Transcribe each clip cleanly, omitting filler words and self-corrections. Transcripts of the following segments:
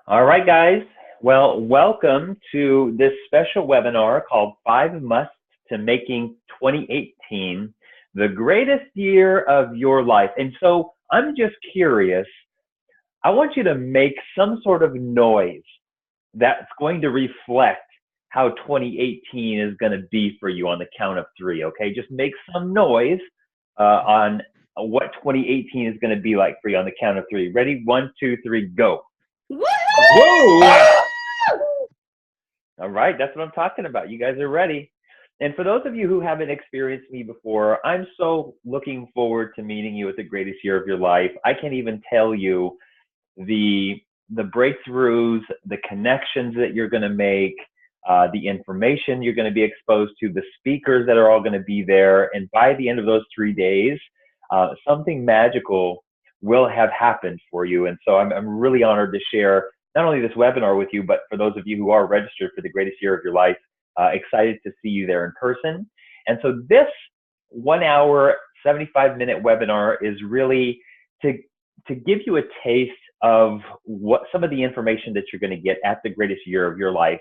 All right, guys. Well, welcome to this special webinar called 5 Musts to Making 2018 the Greatest Year of Your Life. And so I'm just curious, I want you to make some sort of noise that's going to reflect how 2018 is going to be for you on the count of three, okay? Just make some noise on what 2018 is going to be like for you on the count of three. Ready? 1, 2, 3, go. Whoa! All right, that's what I'm talking about. You guys are ready. And for those of you who haven't experienced me before, I'm so looking forward to meeting you at the greatest year of your life. I can't even tell you the breakthroughs, the connections that you're going to make, the information you're going to be exposed to, the speakers that are all going to be there. And by the end of those 3 days, something magical will have happened for you. And so I'm really honored to share not only this webinar with you, but for those of you who are registered for the greatest year of your life, excited to see you there in person. And so this 1 hour, 75-minute webinar is really to give you a taste of what some of the information that you're going to get at the greatest year of your life.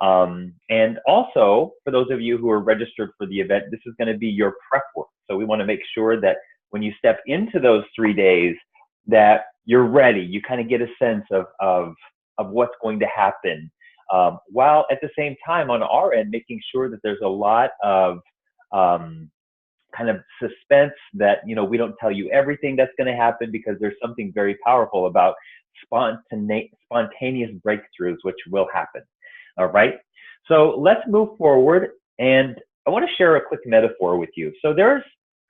And also, for those of you who are registered for the event, this is going to be your prep work. So we want to make sure that when you step into those 3 days, that you're ready. You kind of get a sense of what's going to happen, while at the same time on our end, making sure that there's a lot of kind of suspense that, we don't tell you everything that's going to happen, because there's something very powerful about spontaneous breakthroughs, which will happen. All right. So let's move forward. And I want to share a quick metaphor with you. So there's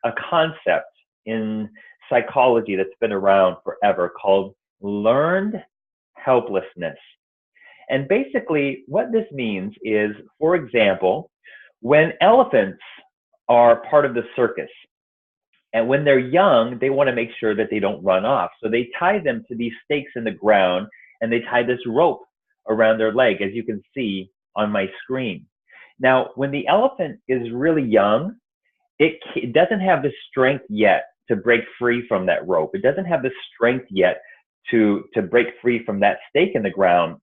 a concept in psychology that's been around forever called learned helplessness. And basically what this means is, for example, when elephants are part of the circus, and when they're young, they want to make sure that they don't run off. So they tie them to these stakes in the ground, and they tie this rope around their leg, as you can see on my screen. Now, when the elephant is really young, it doesn't have the strength yet to break free from that rope. It doesn't have the strength yet to break free from that stake in the ground,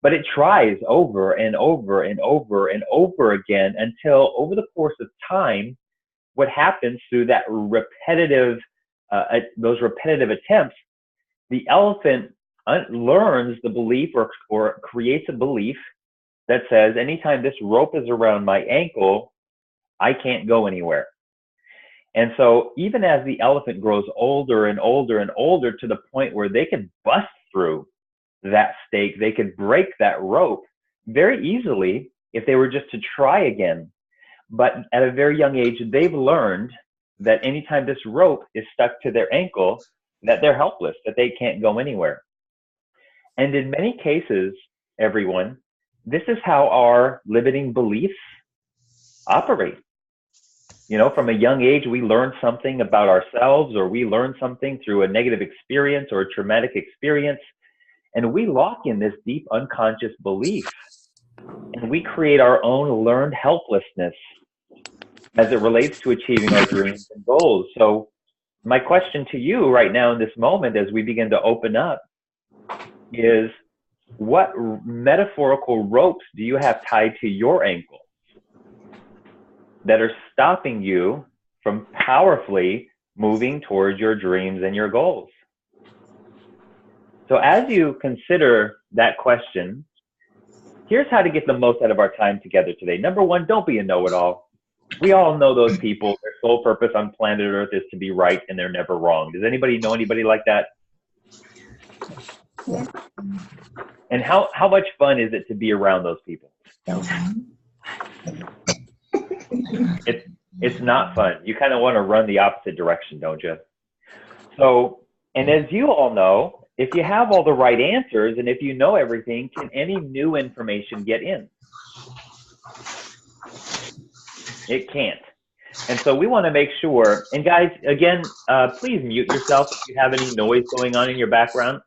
but it tries over and over and over and over again until over the course of time, what happens through that those repetitive attempts, the elephant learns the belief or creates a belief that says, anytime this rope is around my ankle, I can't go anywhere. And so even as the elephant grows older and older and older, to the point where they can bust through that stake, they could break that rope very easily if they were just to try again. But at a very young age, they've learned that anytime this rope is stuck to their ankle, that they're helpless, that they can't go anywhere. And in many cases, everyone, this is how our limiting beliefs operate. From a young age, we learn something about ourselves, or we learn something through a negative experience or a traumatic experience, and we lock in this deep unconscious belief, and we create our own learned helplessness as it relates to achieving our dreams and goals. So my question to you right now in this moment, as we begin to open up, is what metaphorical ropes do you have tied to your ankle that are stopping you from powerfully moving towards your dreams and your goals? So as you consider that question, here's how to get the most out of our time together today. Number one, don't be a know-it-all. We all know those people. Their sole purpose on planet Earth is to be right, and they're never wrong. Does anybody know anybody like that? Yeah. And how much fun is it to be around those people? It's not fun. You kind of want to run the opposite direction, don't you? So, and as you all know, if you have all the right answers and if you know everything, can any new information get in? It can't. And so we want to make sure, and guys, again, please mute yourself if you have any noise going on in your background.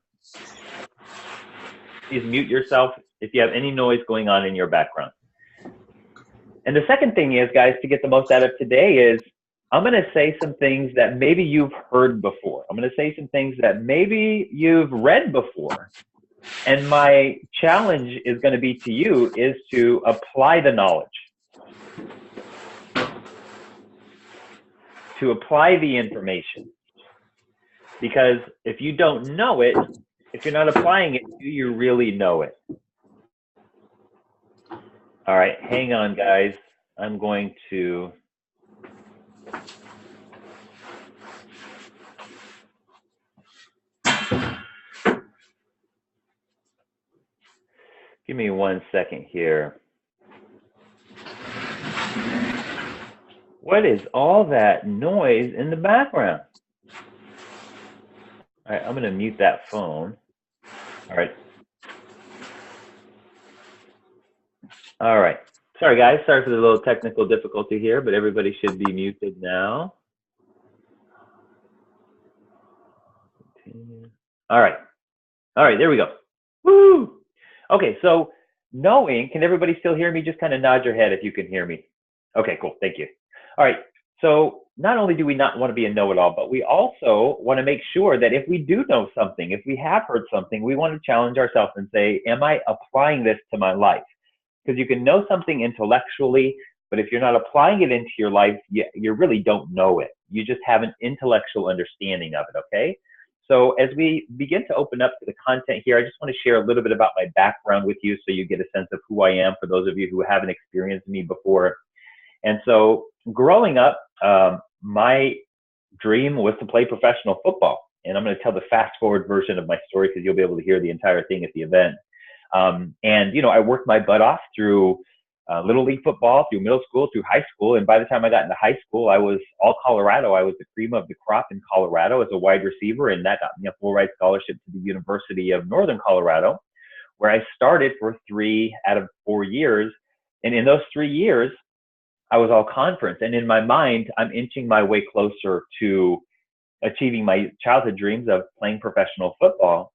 Please mute yourself if you have any noise going on in your background. And the second thing is, guys, to get the most out of today is, I'm going to say some things that maybe you've heard before. I'm going to say some things that maybe you've read before. And my challenge is going to be to you is to apply the knowledge, to apply the information. Because if you don't know it, if you're not applying it, do you really know it? All right, hang on, guys. I'm going to give me 1 second here. What is all that noise in the background? All right, I'm going to mute that phone. All right. All right. Sorry, guys. Sorry for the little technical difficulty here, but everybody should be muted now. All right. All right, there we go. Woo! Okay, so knowing, can everybody still hear me? Just kind of nod your head if you can hear me. Okay, cool. Thank you. All right. So not only do we not want to be a know-it-all, but we also want to make sure that if we do know something, if we have heard something, we want to challenge ourselves and say, am I applying this to my life? Because you can know something intellectually, but if you're not applying it into your life, you really don't know it. You just have an intellectual understanding of it, okay? So as we begin to open up to the content here, I just want to share a little bit about my background with you so you get a sense of who I am for those of you who haven't experienced me before. And so growing up, my dream was to play professional football. And I'm going to tell the fast forward version of my story because you'll be able to hear the entire thing at the event. And, you know, I worked my butt off through Little League football, through middle school, through high school. And by the time I got into high school, I was all Colorado. I was the cream of the crop in Colorado as a wide receiver. And that got me a full ride scholarship to the University of Northern Colorado, where I started for 3 out of 4 years. And in those 3 years, I was all conference. And in my mind, I'm inching my way closer to achieving my childhood dreams of playing professional football.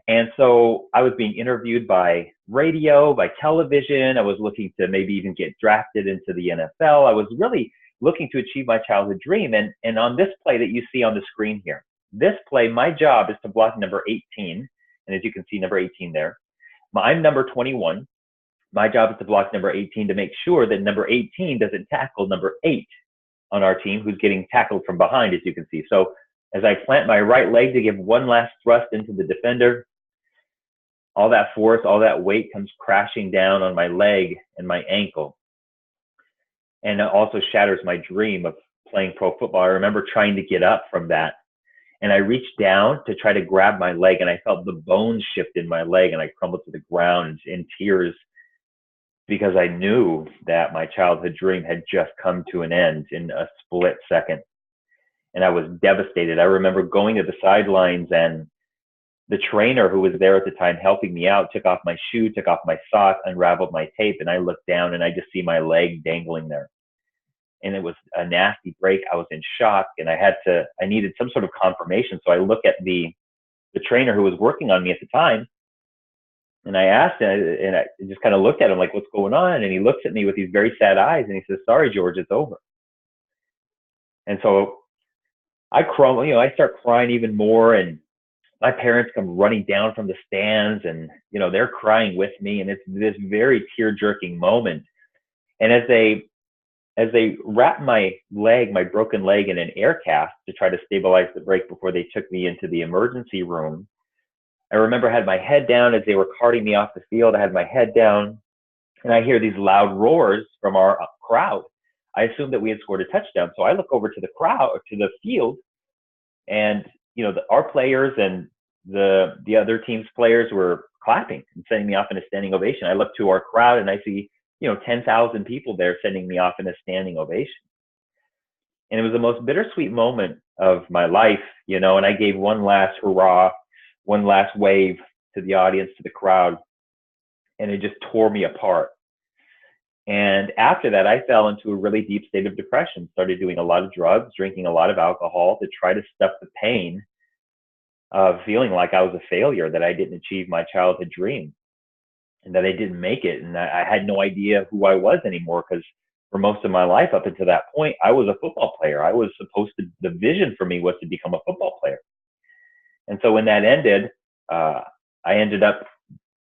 And so I was being interviewed by radio, by television. I was looking to maybe even get drafted into the NFL. I was really looking to achieve my childhood dream. And on this play that you see on the screen here, this play, my job is to block number 18. And as you can see, number 18 there. I'm number 21. My job is to block number 18 to make sure that number 18 doesn't tackle number 8 on our team, who's getting tackled from behind, as you can see. So as I plant my right leg to give one last thrust into the defender, all that force, all that weight comes crashing down on my leg and my ankle. And it also shatters my dream of playing pro football. I remember trying to get up from that. And I reached down to try to grab my leg, and I felt the bones shift in my leg, and I crumbled to the ground in tears because I knew that my childhood dream had just come to an end in a split second. And I was devastated. I remember going to the sidelines, and the trainer who was there at the time helping me out took off my shoe, took off my sock, unraveled my tape, and I looked down and I just see my leg dangling there. And it was a nasty break. I was in shock, and I needed some sort of confirmation. So I look at the trainer who was working on me at the time, and I asked him, and I just kind of looked at him like, what's going on? And he looks at me with these very sad eyes, and he says, sorry, George, it's over. And so I crumble, I start crying even more, and my parents come running down from the stands, and, they're crying with me. And it's this very tear-jerking moment. And as they wrapped my broken leg in an air cast to try to stabilize the break before they took me into the emergency room, I remember I had my head down as they were carting me off the field. I had my head down, and I hear these loud roars from our crowd. I assumed that we had scored a touchdown. So I look over to the crowd, to the field, and, our players and the other team's players were clapping and sending me off in a standing ovation. I look to our crowd, and I see, 10,000 people there sending me off in a standing ovation. And it was the most bittersweet moment of my life, and I gave one last hurrah, one last wave to the audience, to the crowd, and it just tore me apart. And after that, I fell into a really deep state of depression, started doing a lot of drugs, drinking a lot of alcohol to try to stuff the pain of feeling like I was a failure, that I didn't achieve my childhood dream, and that I didn't make it. And I had no idea who I was anymore, because for most of my life up until that point, I was a football player. I was supposed to, the vision for me was to become a football player. And so when that ended, I ended up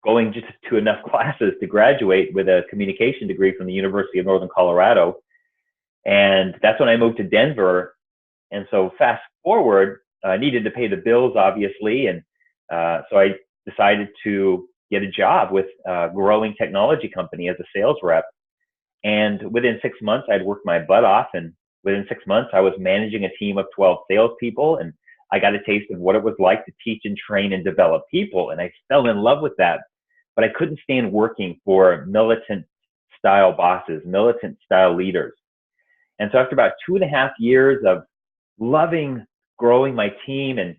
going just to enough classes to graduate with a communication degree from the University of Northern Colorado. And that's when I moved to Denver. And so fast forward, I needed to pay the bills, obviously. And so I decided to get a job with a growing technology company as a sales rep. And within 6 months, I'd worked my butt off. And within 6 months, I was managing a team of 12 salespeople. And I got a taste of what it was like to teach and train and develop people. And I fell in love with that. But I couldn't stand working for militant style bosses, militant style leaders. And so after about 2.5 years of loving growing my team and,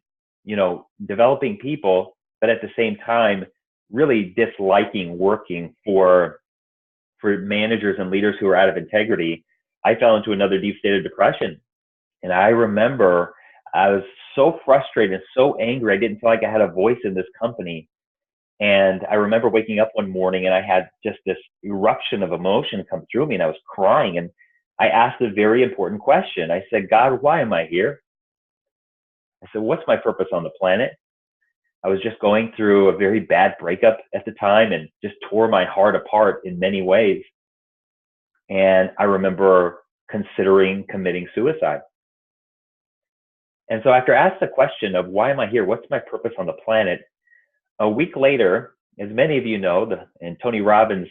developing people, but at the same time, really disliking working for managers and leaders who are out of integrity, I fell into another deep state of depression. And I remember I was so frustrated and so angry. I didn't feel like I had a voice in this company. And I remember waking up one morning and I had just this eruption of emotion come through me and I was crying. And I asked a very important question. I said, God, why am I here? I said, what's my purpose on the planet? I was just going through a very bad breakup at the time and just tore my heart apart in many ways. And I remember considering committing suicide. And so after I asked the question of why am I here? What's my purpose on the planet? A week later, as many of you know, and Tony Robbins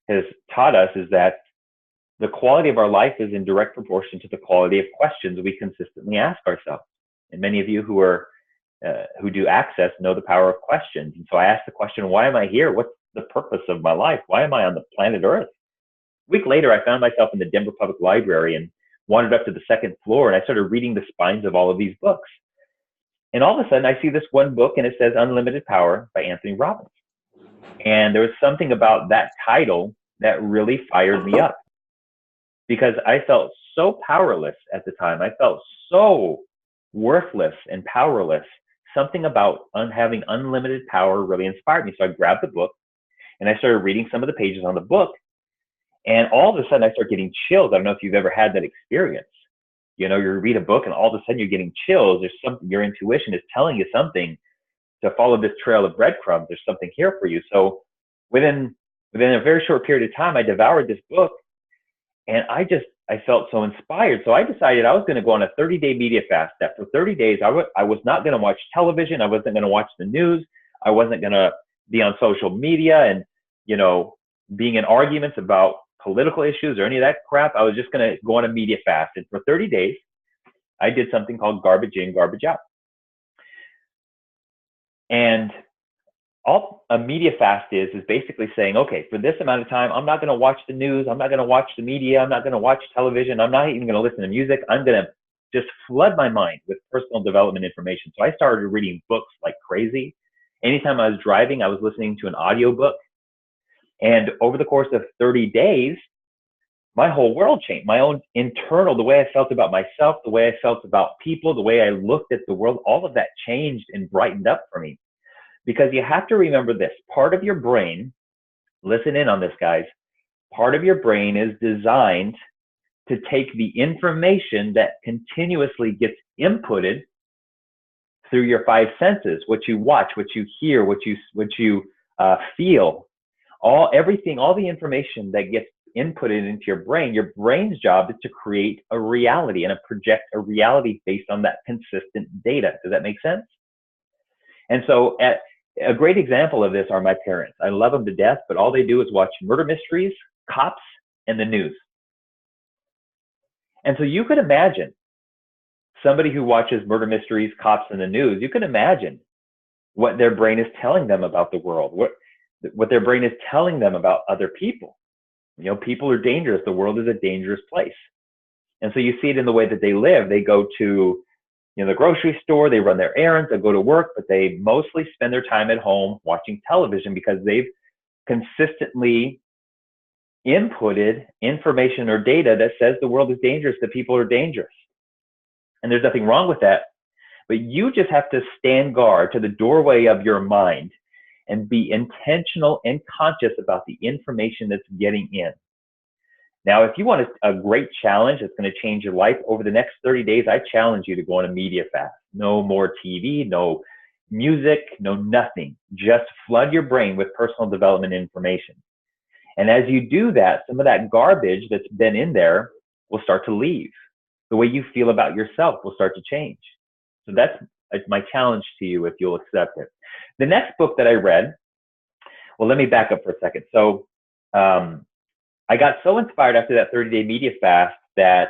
has taught us, is that the quality of our life is in direct proportion to the quality of questions we consistently ask ourselves. And many of you who do Access know the power of questions. And so I asked the question, why am I here? What's the purpose of my life? Why am I on the planet Earth? A week later, I found myself in the Denver Public Library and wandered up to the second floor, and I started reading the spines of all of these books. And all of a sudden, I see this one book, and it says Unlimited Power by Anthony Robbins. And there was something about that title that really fired me up, because I felt so powerless at the time. I felt so worthless and powerless. Something about having unlimited power really inspired me. So I grabbed the book and I started reading some of the pages on the book. And all of a sudden I started getting chills. I don't know if you've ever had that experience. You read a book and all of a sudden you're getting chills. There's something, your intuition is telling you something to follow this trail of breadcrumbs. There's something here for you. So within a very short period of time, I devoured this book and I felt so inspired. So I decided I was going to go on a 30-day media fast. That for 30 days, I was not going to watch television. I wasn't going to watch the news. I wasn't going to be on social media and, being in arguments about political issues or any of that crap. I was just going to go on a media fast. And for 30 days, I did something called garbage in, garbage out. And all a media fast is basically saying, okay, for this amount of time, I'm not going to watch the news. I'm not going to watch the media. I'm not going to watch television. I'm not even going to listen to music. I'm going to just flood my mind with personal development information. So I started reading books like crazy. Anytime I was driving, I was listening to an audiobook. And over the course of 30 days, my whole world changed. My own internal, the way I felt about myself, the way I felt about people, the way I looked at the world, all of that changed and brightened up for me. Because you have to remember this, part of your brain, listen in on this, guys, part of your brain is designed to take the information that continuously gets inputted through your five senses, what you watch, what you hear, what you feel, all the information that gets inputted into your brain's job is to create a reality and to project a reality based on that consistent data. Does that make sense? And so a great example of this are my parents. I love them to death, but all they do is watch murder mysteries, cops, and the news. And so you could imagine somebody who watches murder mysteries, cops, and the news, you can imagine what their brain is telling them about the world, what their brain is telling them about other people. People are dangerous. The world is a dangerous place. And so you see it in the way that they live. They go to the grocery store, they run their errands, they go to work, but they mostly spend their time at home watching television because they've consistently inputted information or data that says the world is dangerous, that people are dangerous. And there's nothing wrong with that. But you just have to stand guard to the doorway of your mind and be intentional and conscious about the information that's getting in. Now, if you want a great challenge that's going to change your life over the next 30 days, I challenge you to go on a media fast. No more TV, no music, no nothing. Just flood your brain with personal development information. And as you do that, some of that garbage that's been in there will start to leave. The way you feel about yourself will start to change. So that's my challenge to you if you'll accept it. The next book that I read, well, let me back up for a second. So I got so inspired after that 30-day media fast that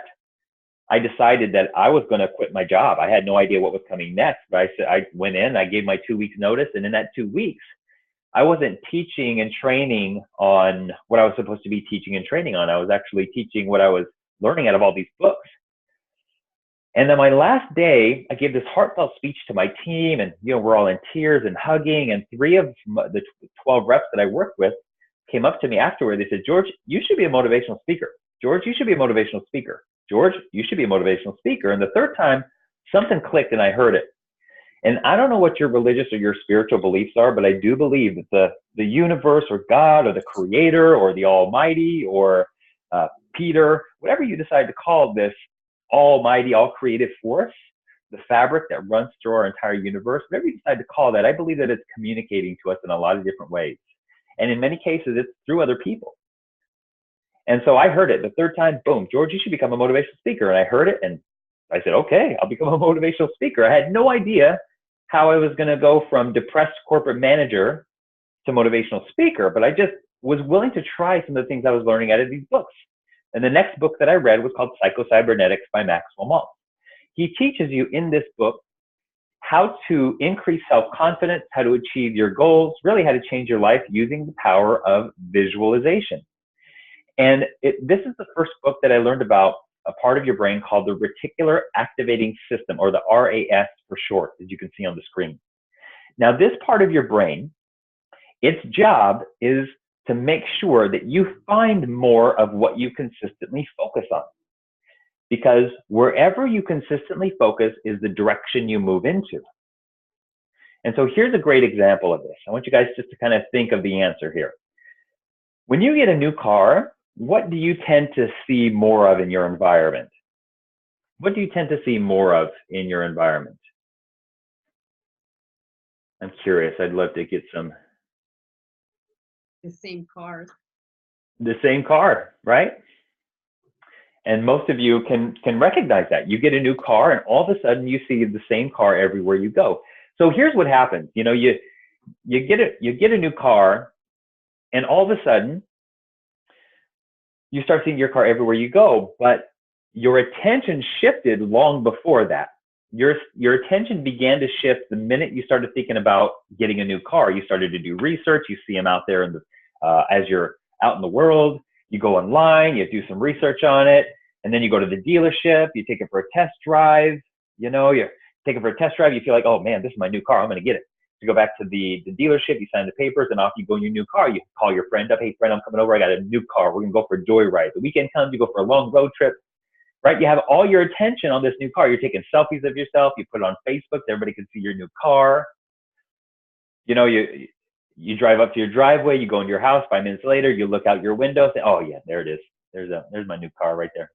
I decided that I was going to quit my job. I had no idea what was coming next, but I went in, I gave my 2 weeks notice, and in that 2 weeks, I wasn't teaching and training on what I was supposed to be teaching and training on. I was actually teaching what I was learning out of all these books. And then my last day, I gave this heartfelt speech to my team, and we're all in tears and hugging. And 3 of the 12 reps that I worked with came up to me afterward. They said, "George, you should be a motivational speaker. George, you should be a motivational speaker. George, you should be a motivational speaker." And the third time, something clicked and I heard it. And I don't know what your religious or your spiritual beliefs are, but I do believe that the universe or God or the creator or the almighty or Peter, whatever you decide to call this almighty, all creative force, the fabric that runs through our entire universe, whatever you decide to call that, I believe that it's communicating to us in a lot of different ways. And in many cases, it's through other people. And so I heard it the third time, boom, "George, you should become a motivational speaker." And I heard it and I said, "Okay, I'll become a motivational speaker." I had no idea how I was going to go from depressed corporate manager to motivational speaker, but I just was willing to try some of the things I was learning out of these books. And the next book that I read was called Psycho-Cybernetics by Maxwell Maltz. He teaches you in this book how to increase self-confidence, how to achieve your goals, really how to change your life using the power of visualization. And this is the first book that I learned about a part of your brain called the reticular activating system, or the RAS for short, as you can see on the screen. Now, this part of your brain, its job is to make sure that you find more of what you consistently focus on. Because wherever you consistently focus is the direction you move into. And so here's a great example of this. I want you guys just to kind of think of the answer here. When you get a new car, what do you tend to see more of in your environment? What do you tend to see more of in your environment? I'm curious. I'd love to get some. The same cars. The same car, right? And most of you can recognize that. You get a new car and all of a sudden you see the same car everywhere you go. So here's what happens. You get a new car and all of a sudden you start seeing your car everywhere you go, but your attention shifted long before that. Your attention began to shift the minute you started thinking about getting a new car. You started to do research. You see them out there as you're out in the world. You go online, you do some research on it, and then you go to the dealership, you take it for a test drive, you take it for a test drive, you feel like, "Oh man, this is my new car, I'm gonna get it." You go back to the dealership, you sign the papers, and off you go in your new car. You call your friend up, "Hey friend, I'm coming over, I got a new car, we're gonna go for a joyride." The weekend comes, you go for a long road trip, right? You have all your attention on this new car. You're taking selfies of yourself, you put it on Facebook, so everybody can see your new car. You drive up to your driveway, you go into your house, 5 minutes later, you look out your window, say, "Oh yeah, there it is. There's my new car right there."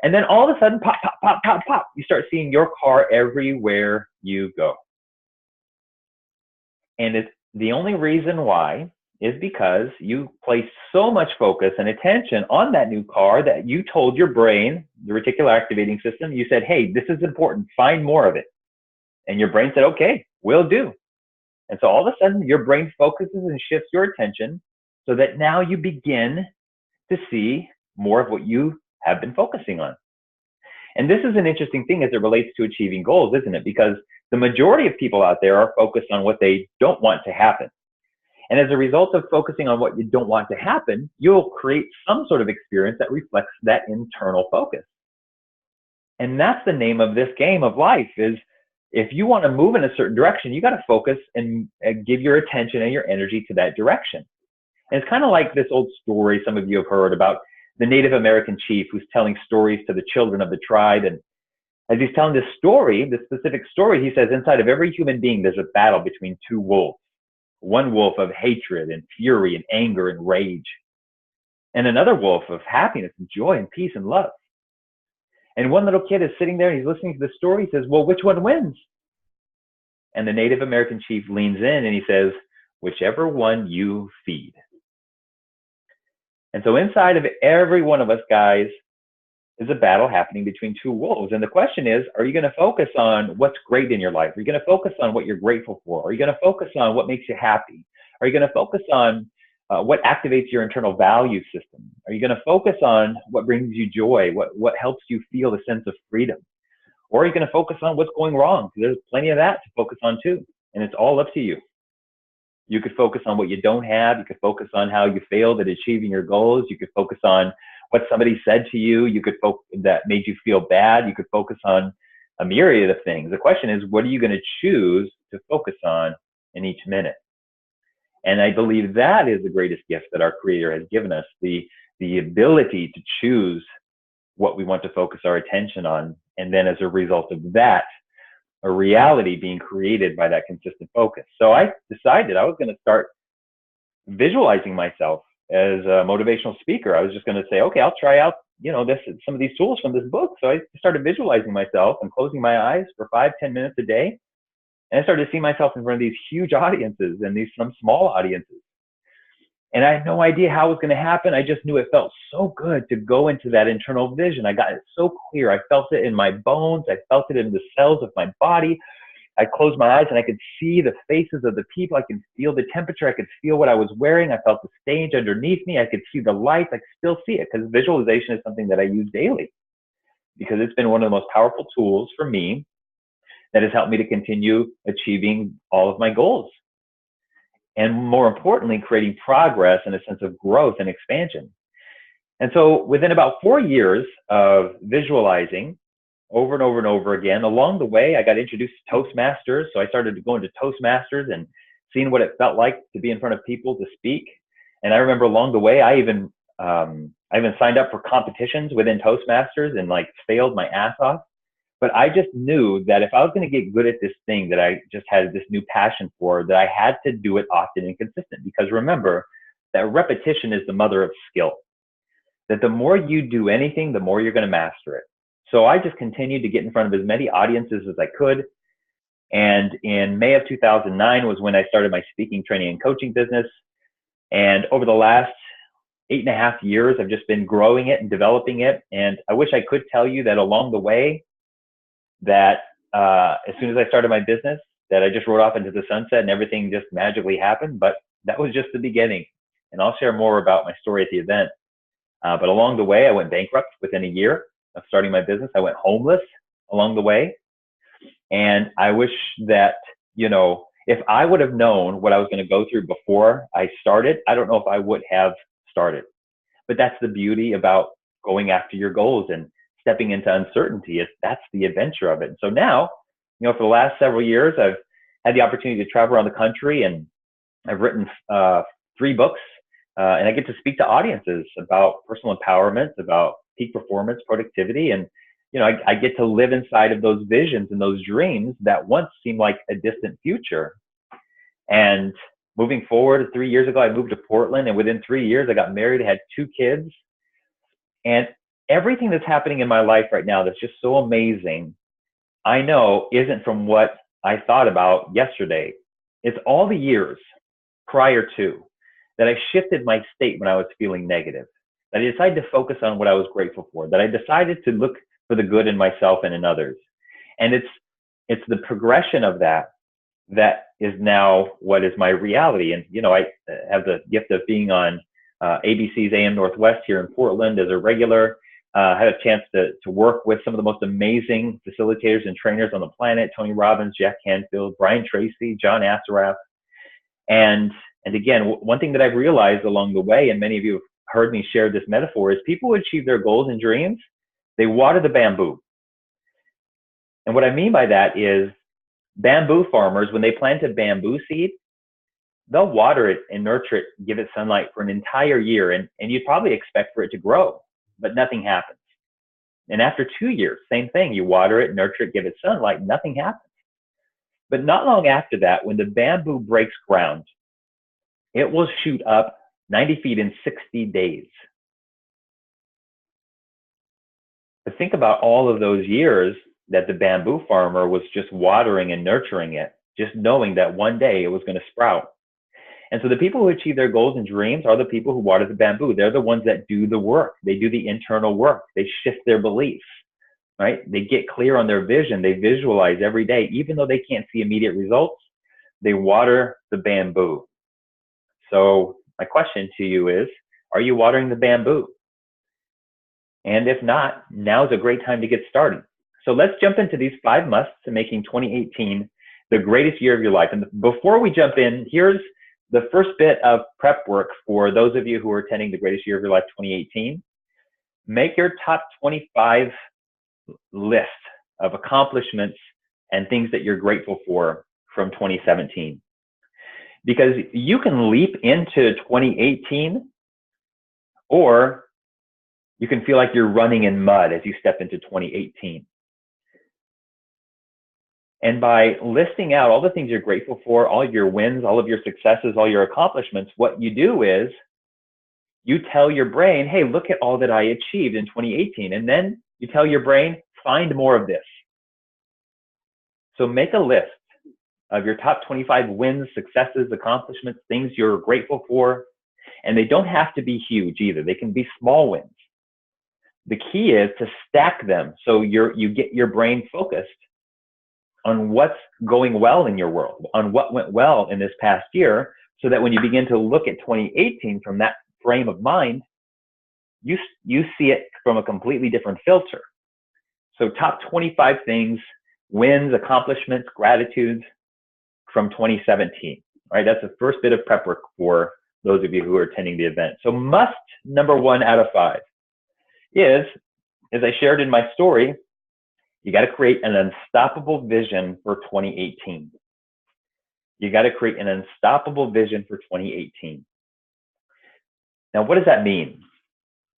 And then all of a sudden, pop, pop, pop, pop, pop, you start seeing your car everywhere you go. And it's the only reason why is because you placed so much focus and attention on that new car that you told your brain, the reticular activating system, you said, "Hey, this is important, find more of it." And your brain said, "Okay, will do." And so all of a sudden, your brain focuses and shifts your attention so that now you begin to see more of what you have been focusing on. And this is an interesting thing as it relates to achieving goals, isn't it? Because the majority of people out there are focused on what they don't want to happen. And as a result of focusing on what you don't want to happen, you'll create some sort of experience that reflects that internal focus. And that's the name of this game of life is, if you want to move in a certain direction, you got to focus and give your attention and your energy to that direction. And it's kind of like this old story some of you have heard about the Native American chief who's telling stories to the children of the tribe. And as he's telling this story, this specific story, he says, inside of every human being, there's a battle between 2 wolves. One wolf of hatred and fury and anger and rage, and another wolf of happiness and joy and peace and love. And one little kid is sitting there and he's listening to the story. He says, "Well, which one wins?" And the Native American chief leans in and he says, whichever one you feed. And so inside of every one of us, guys, is a battle happening between two wolves. And the question is, are you going to focus on what's great in your life? Are you going to focus on what you're grateful for? Are you going to focus on what makes you happy? Are you going to focus on what activates your internal value system? Are you going to focus on what brings you joy? What helps you feel a sense of freedom? Or are you going to focus on what's going wrong? There's plenty of that to focus on too. And it's all up to you. You could focus on what you don't have. You could focus on how you failed at achieving your goals. You could focus on what somebody said to you. You could focus that made you feel bad. You could focus on a myriad of things. The question is, what are you going to choose to focus on in each minute? And I believe that is the greatest gift that our Creator has given us, the ability to choose what we want to focus our attention on. And then as a result of that, a reality being created by that consistent focus. So I decided I was going to start visualizing myself as a motivational speaker. I was just going to say, okay, I'll try out, some of these tools from this book. So I started visualizing myself and closing my eyes for 5-10 minutes a day. And I started to see myself in front of these huge audiences and some small audiences. And I had no idea how it was going to happen. I just knew it felt so good to go into that internal vision. I got it so clear. I felt it in my bones. I felt it in the cells of my body. I closed my eyes and I could see the faces of the people. I could feel the temperature. I could feel what I was wearing. I felt the stage underneath me. I could see the lights. I could still see it because visualization is something that I use daily because it's been one of the most powerful tools for me that has helped me to continue achieving all of my goals. And more importantly, creating progress and a sense of growth and expansion. And so within about 4 years of visualizing over and over and over again, along the way, I got introduced to Toastmasters. So I started to go into Toastmasters and seeing what it felt like to be in front of people to speak. And I remember along the way, I even signed up for competitions within Toastmasters and failed my ass off. But I just knew that if I was going to get good at this thing that I just had this new passion for, that I had to do it often and consistent. Because remember that repetition is the mother of skill. That the more you do anything, the more you're going to master it. So I just continued to get in front of as many audiences as I could. And in May of 2009 was when I started my speaking, training, and coaching business. And over the last 8.5 years, I've just been growing it and developing it. And I wish I could tell you that along the way, that as soon as I started my business, that I just rode off into the sunset and everything just magically happened. But that was just the beginning. And I'll share more about my story at the event. But along the way, I went bankrupt within a year of starting my business. I went homeless along the way. And I wish that, if I would have known what I was going to go through before I started, I don't know if I would have started. But that's the beauty about going after your goals and stepping into uncertainty. That's the adventure of it. And so now, for the last several years, I've had the opportunity to travel around the country, and I've written 3 books, and I get to speak to audiences about personal empowerment, about peak performance, productivity, and I get to live inside of those visions and those dreams that once seemed like a distant future. And moving forward, 3 years ago, I moved to Portland, and within 3 years, I got married, I had 2 kids, and everything that's happening in my life right now that's just so amazing, I know isn't from what I thought about yesterday. It's all the years prior to that I shifted my state when I was feeling negative, that I decided to focus on what I was grateful for, that I decided to look for the good in myself and in others. And it's the progression of that is now what is my reality. And, I have the gift of being on ABC's AM Northwest here in Portland as a regular. I had a chance to work with some of the most amazing facilitators and trainers on the planet: Tony Robbins, Jack Canfield, Brian Tracy, John Assaraf. And again, one thing that I've realized along the way, and many of you have heard me share this metaphor, is people who achieve their goals and dreams, they water the bamboo. And what I mean by that is bamboo farmers, when they plant a bamboo seed, they'll water it and nurture it, give it sunlight for an entire year. And you'd probably expect for it to grow, but nothing happens. And after 2 years, same thing. You water it, nurture it, give it sunlight, nothing happens. But not long after that, when the bamboo breaks ground, it will shoot up 90 feet in 60 days. But think about all of those years that the bamboo farmer was just watering and nurturing it just knowing that one day it was going to sprout. And so the people who achieve their goals and dreams are the people who water the bamboo. They're the ones that do the work. They do the internal work. They shift their beliefs, right? They get clear on their vision. They visualize every day. Even though they can't see immediate results, they water the bamboo. So my question to you is, are you watering the bamboo? And if not, now's a great time to get started. So let's jump into these 5 musts to making 2018 the greatest year of your life. And before we jump in, here's the first bit of prep work for those of you who are attending the greatest year of your life 2018. Make your top 25 list of accomplishments and things that you're grateful for from 2017. Because you can leap into 2018, or you can feel like you're running in mud as you step into 2018. And by listing out all the things you're grateful for, all of your wins, all of your successes, all your accomplishments, what you do is you tell your brain, hey, look at all that I achieved in 2018. And then you tell your brain, find more of this. So make a list of your top 25 wins, successes, accomplishments, things you're grateful for. And they don't have to be huge either. They can be small wins. The key is to stack them so you get your brain focused on what's going well in your world, on what went well in this past year, so that when you begin to look at 2018 from that frame of mind, you see it from a completely different filter. So top 25 things, wins, accomplishments, gratitudes from 2017, right? That's the first bit of prep work for those of you who are attending the event. So must number 1 out of 5 is, as I shared in my story, you got to create an unstoppable vision for 2018. You got to create an unstoppable vision for 2018. Now, what does that mean?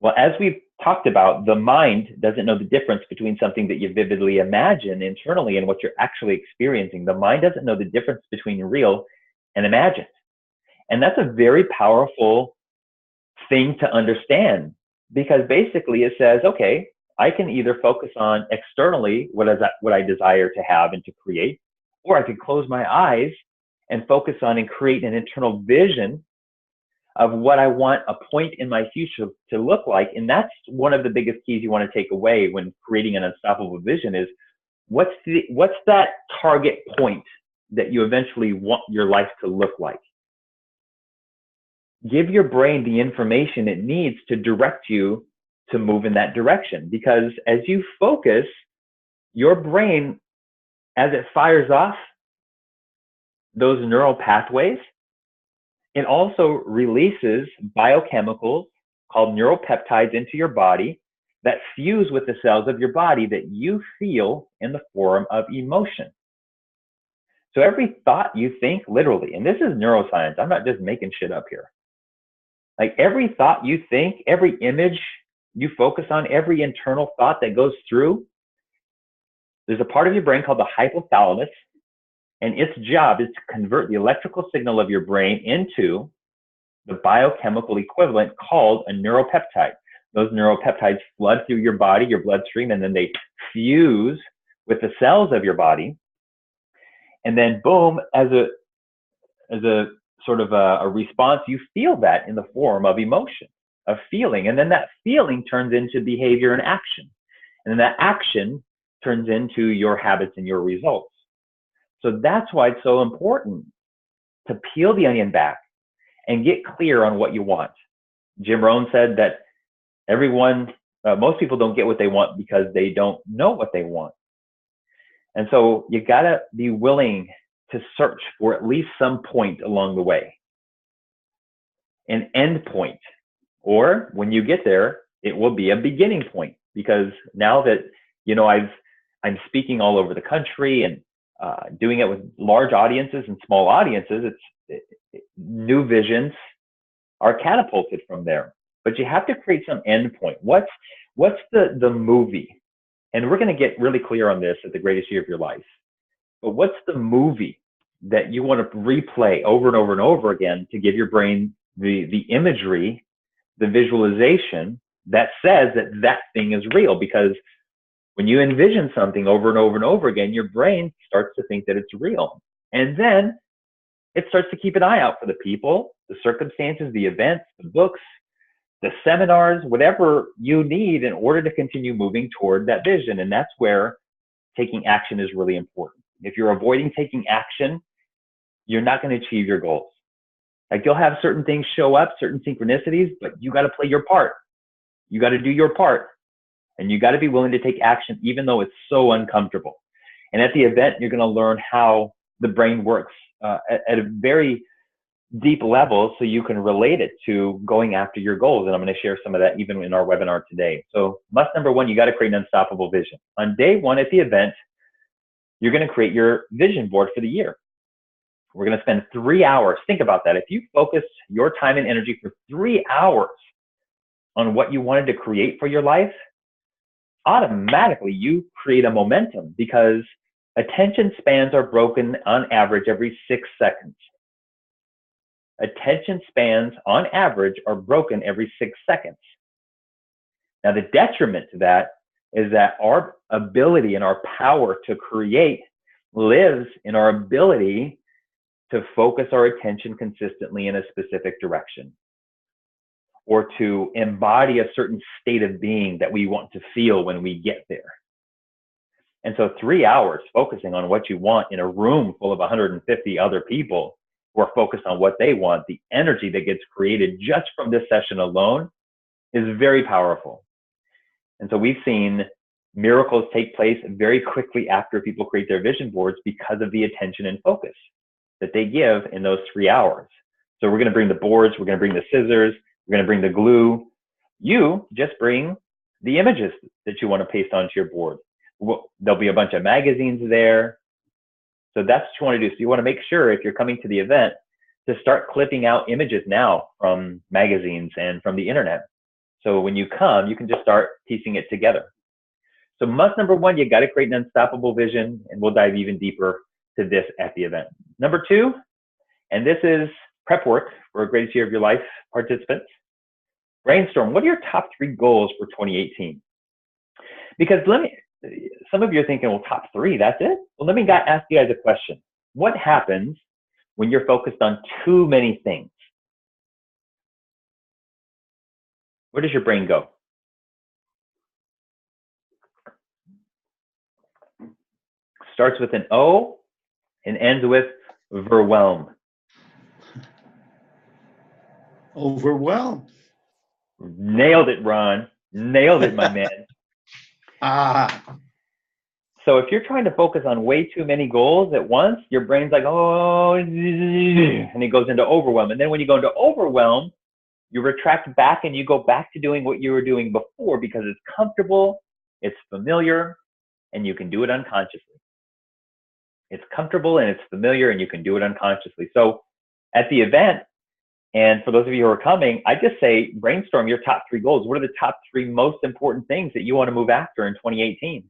Well, as we've talked about, the mind doesn't know the difference between something that you vividly imagine internally and what you're actually experiencing. The mind doesn't know the difference between real and imagined. And that's a very powerful thing to understand, because basically it says, okay, I can either focus on externally what I desire to have and to create, or I could close my eyes and focus on and create an internal vision of what I want a point in my future to look like. And that's one of the biggest keys you want to take away when creating an unstoppable vision is, what's that target point that you eventually want your life to look like? Give your brain the information it needs to direct you to move in that direction. Because as you focus, your brain, as it fires off those neural pathways, it also releases biochemicals called neuropeptides into your body that fuse with the cells of your body that you feel in the form of emotion. So every thought you think, literally, and this is neuroscience, I'm not just making shit up here. Like every thought you think, every image you focus on, every internal thought that goes through, there's a part of your brain called the hypothalamus, and its job is to convert the electrical signal of your brain into the biochemical equivalent called a neuropeptide. Those neuropeptides flood through your body, your bloodstream, and then they fuse with the cells of your body. And then boom, as a sort of a response, you feel that in the form of emotion, of feeling. And then that feeling turns into behavior and action. And then that action turns into your habits and your results. So that's why it's so important to peel the onion back and get clear on what you want. Jim Rohn said that most people don't get what they want because they don't know what they want. And so you gotta be willing to search for at least some point along the way, an end point, or when you get there, it will be a beginning point. Because now that I'm speaking all over the country and doing it with large audiences and small audiences, new visions are catapulted from there. But you have to create some end point. What's the movie? And we're going to get really clear on this at the greatest year of your life. But what's the movie that you want to replay over and over and over again to give your brain the imagery, the visualization that says that thing is real? Because when you envision something over and over and over again, your brain starts to think that it's real. And then it starts to keep an eye out for the people, the circumstances, the events, the books, the seminars, whatever you need in order to continue moving toward that vision. And that's where taking action is really important. If you're avoiding taking action, you're not going to achieve your goals. Like, you'll have certain things show up, certain synchronicities, but you got to play your part. You got to do your part. And you got to be willing to take action, even though it's so uncomfortable. And at the event, you're going to learn how the brain works at a very deep level, so you can relate it to going after your goals. And I'm going to share some of that even in our webinar today. So must number one, you got to create an unstoppable vision. On day one at the event, you're going to create your vision board for the year. We're going to spend 3 hours. Think about that. If you focus your time and energy for 3 hours on what you wanted to create for your life, automatically you create a momentum, because attention spans are broken on average every 6 seconds. Attention spans on average are broken every 6 seconds. Now, the detriment to that is that our ability and our power to create lives in our ability to focus our attention consistently in a specific direction, or to embody a certain state of being that we want to feel when we get there. And so 3 hours focusing on what you want in a room full of 150 other people who are focused on what they want, the energy that gets created just from this session alone is very powerful. And so we've seen miracles take place very quickly after people create their vision boards because of the attention and focus that they give in those 3 hours. So we're going to bring the boards, we're going to bring the scissors, we're going to bring the glue. You just bring the images that you want to paste onto your board. There'll be a bunch of magazines there. So that's what you want to do. So you want to make sure, if you're coming to the event, to start clipping out images now from magazines and from the internet. So when you come, you can just start piecing it together. So must number one, you got to create an unstoppable vision, and we'll dive even deeper to this at the event. Number two, and this is prep work for a greatest year of your life participants. Brainstorm. What are your top 3 goals for 2018? Because some of you are thinking, well, top 3, that's it? Well, let me ask you guys a question. What happens when you're focused on too many things? Where does your brain go? Starts with an O and ends with overwhelm. Overwhelmed. Nailed it, Ron. Nailed it, my man. So if you're trying to focus on way too many goals at once, your brain's like, oh, and it goes into overwhelm. And then when you go into overwhelm, you retract back and you go back to doing what you were doing before, because it's comfortable, it's familiar, and you can do it unconsciously. It's comfortable and it's familiar, and you can do it unconsciously. So at the event, and for those of you who are coming, I just say brainstorm your top 3 goals. What are the top 3 most important things that you want to move after in 2018?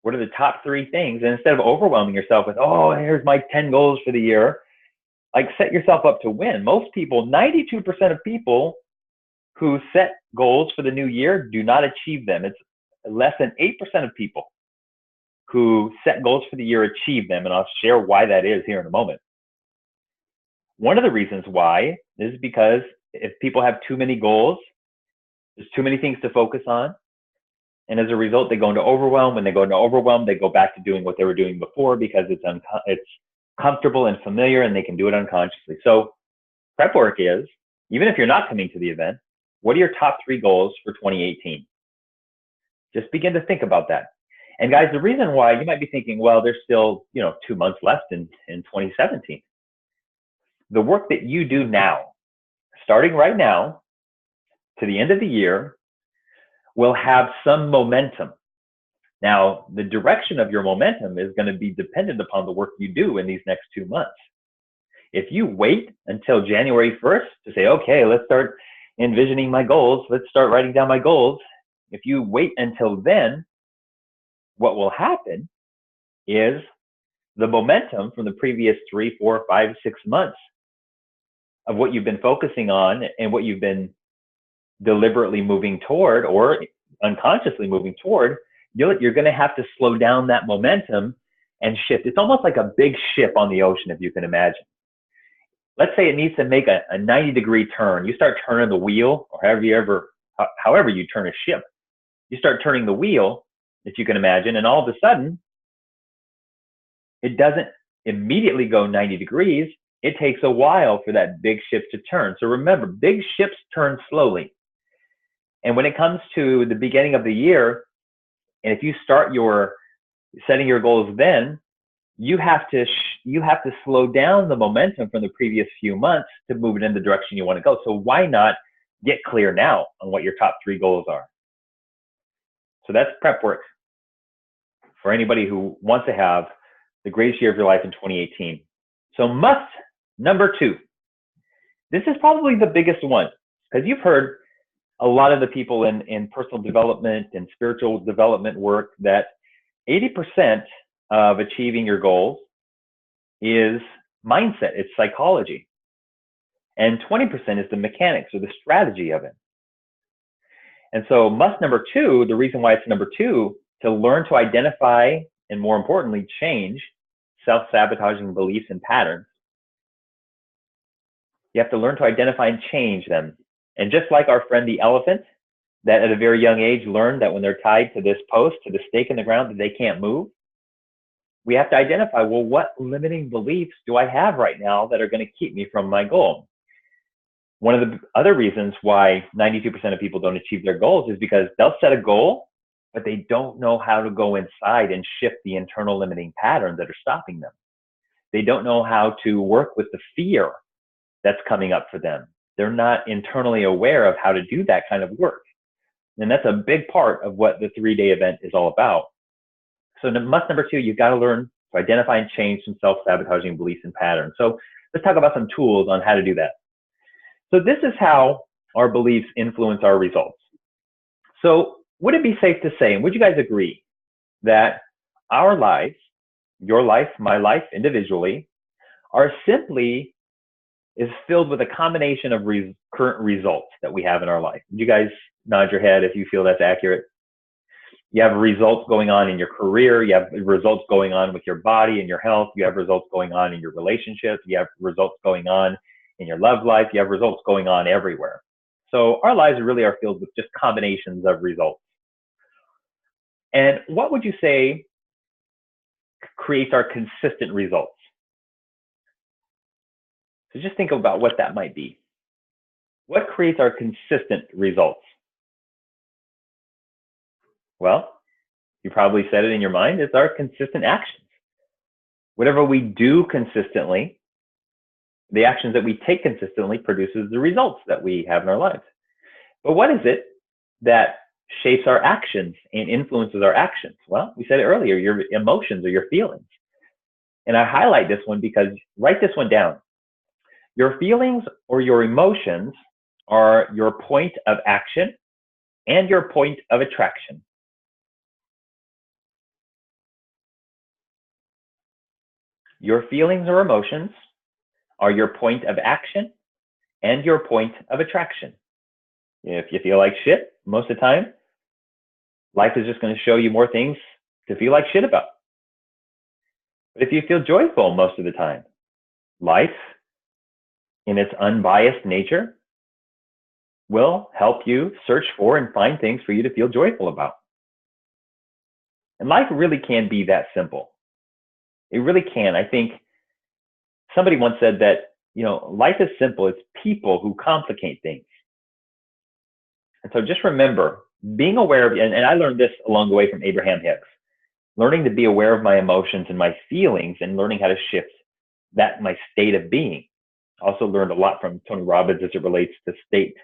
What are the top 3 things? And instead of overwhelming yourself with, oh, here's my 10 goals for the year, like, set yourself up to win. Most people, 92% of people who set goals for the new year do not achieve them. It's less than 8% of people who set goals for the year achieve them. And I'll share why that is here in a moment. One of the reasons why is because if people have too many goals, there's too many things to focus on. And as a result, they go into overwhelm. When they go into overwhelm, they go back to doing what they were doing before, because it's comfortable and familiar, and they can do it unconsciously. So prep work is, even if you're not coming to the event, what are your top 3 goals for 2018? Just begin to think about that. And guys, the reason why, you might be thinking, well, there's still 2 months left in 2017. The work that you do now, starting right now to the end of the year, will have some momentum. Now, the direction of your momentum is going to be dependent upon the work you do in these next 2 months. If you wait until January 1st to say, okay, let's start envisioning my goals, let's start writing down my goals. If you wait until then, what will happen is the momentum from the previous 3, 4, 5, 6 months of what you've been focusing on and what you've been deliberately moving toward or unconsciously moving toward, you're going to have to slow down that momentum and shift. It's almost like a big ship on the ocean, if you can imagine. Let's say it needs to make a 90-degree turn. You start turning the wheel, or however you turn a ship. You start turning the wheel, if you can imagine, and all of a sudden, it doesn't immediately go 90 degrees. It takes a while for that big ship to turn. So remember, big ships turn slowly. And when it comes to the beginning of the year, and if you start setting your goals then, you have to slow down the momentum from the previous few months to move it in the direction you want to go. So why not get clear now on what your top 3 goals are? So that's prep work for anybody who wants to have the greatest year of your life in 2018. So must number 2. This is probably the biggest one, because you've heard a lot of the people in personal development and spiritual development work that 80% of achieving your goals is mindset, it's psychology. And 20% is the mechanics or the strategy of it. And so must number 2, the reason why it's number 2, to learn to identify and, more importantly, change self-sabotaging beliefs and patterns. You have to learn to identify and change them. And just like our friend the elephant, that at a very young age learned that when they're tied to this post, to the stake in the ground, that they can't move, we have to identify, well, what limiting beliefs do I have right now that are going to keep me from my goal? One of the other reasons why 92% of people don't achieve their goals is because they'll set a goal, but they don't know how to go inside and shift the internal limiting patterns that are stopping them. They don't know how to work with the fear that's coming up for them. They're not internally aware of how to do that kind of work. And that's a big part of what the 3-day event is all about. So must number 2, you've got to learn to identify and change some self-sabotaging beliefs and patterns. So let's talk about some tools on how to do that. So this is how our beliefs influence our results. So would it be safe to say, and would you guys agree, that our lives, your life, my life individually, is filled with a combination of current results that we have in our life? You guys nod your head if you feel that's accurate. You have results going on in your career. You have results going on with your body and your health. You have results going on in your relationships. You have results going on in your love life. You have results going on everywhere. So our lives really are filled with just combinations of results. And what would you say creates our consistent results? So just think about what that might be. What creates our consistent results? Well, you probably said it in your mind. It's our consistent actions. Whatever we do consistently, the actions that we take consistently produces the results that we have in our lives. But what is it that shapes our actions and influences our actions? Well, we said it earlier, your emotions or your feelings. And I highlight this one because write this one down. Your feelings or your emotions are your point of action and your point of attraction. Your feelings or emotions are your point of action and your point of attraction. If you feel like shit most of the time, life is just going to show you more things to feel like shit about. But if you feel joyful most of the time, life, in its unbiased nature, will help you search for and find things for you to feel joyful about. And life really can be that simple. It really can. I think somebody once said that, life is simple. It's people who complicate things. And so just remember, being aware of, and I learned this along the way from Abraham Hicks, learning to be aware of my emotions and my feelings and learning how to shift my state of being. Also learned a lot from Tony Robbins as it relates to state.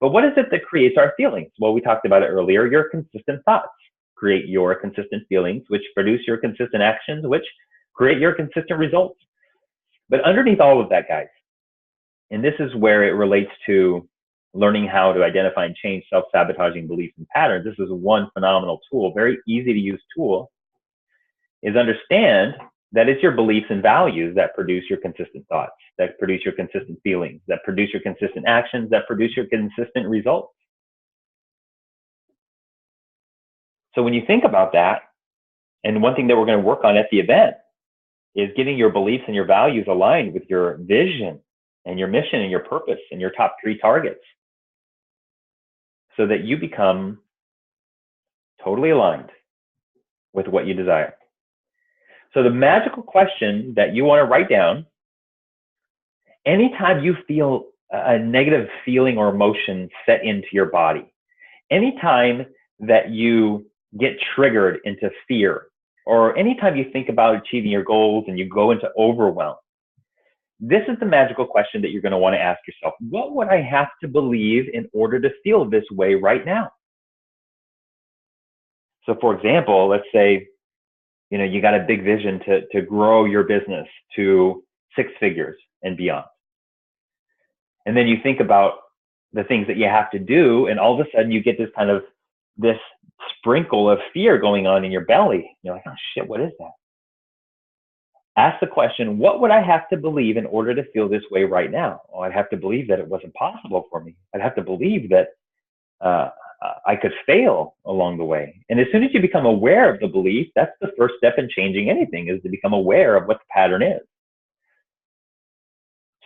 But what is it that creates our feelings? Well, we talked about it earlier. Your consistent thoughts create your consistent feelings, which produce your consistent actions, which create your consistent results. But underneath all of that, guys, and this is where it relates to learning how to identify and change self-sabotaging beliefs and patterns. This is one phenomenal tool, very easy to use tool, is understand that it's your beliefs and values that produce your consistent thoughts, that produce your consistent feelings, that produce your consistent actions, that produce your consistent results. So when you think about that, And one thing that we're going to work on at the event is getting your beliefs and your values aligned with your vision and your mission and your purpose and your top 3 targets, so that you become totally aligned with what you desire. So the magical question that you want to write down, anytime you feel a negative feeling or emotion set into your body, anytime that you get triggered into fear, or anytime you think about achieving your goals and you go into overwhelm, this is the magical question that you're going to want to ask yourself. What would I have to believe in order to feel this way right now? So for example, let's say, you got a big vision to grow your business to 6 figures and beyond. And then you think about the things that you have to do, and all of a sudden you get this sprinkle of fear going on in your belly. You're like, oh shit, what is that? Ask the question, what would I have to believe in order to feel this way right now? Oh, I'd have to believe that it wasn't possible for me. I'd have to believe that I could fail along the way. And as soon as you become aware of the belief, that's the first step in changing anything, is to become aware of what the pattern is.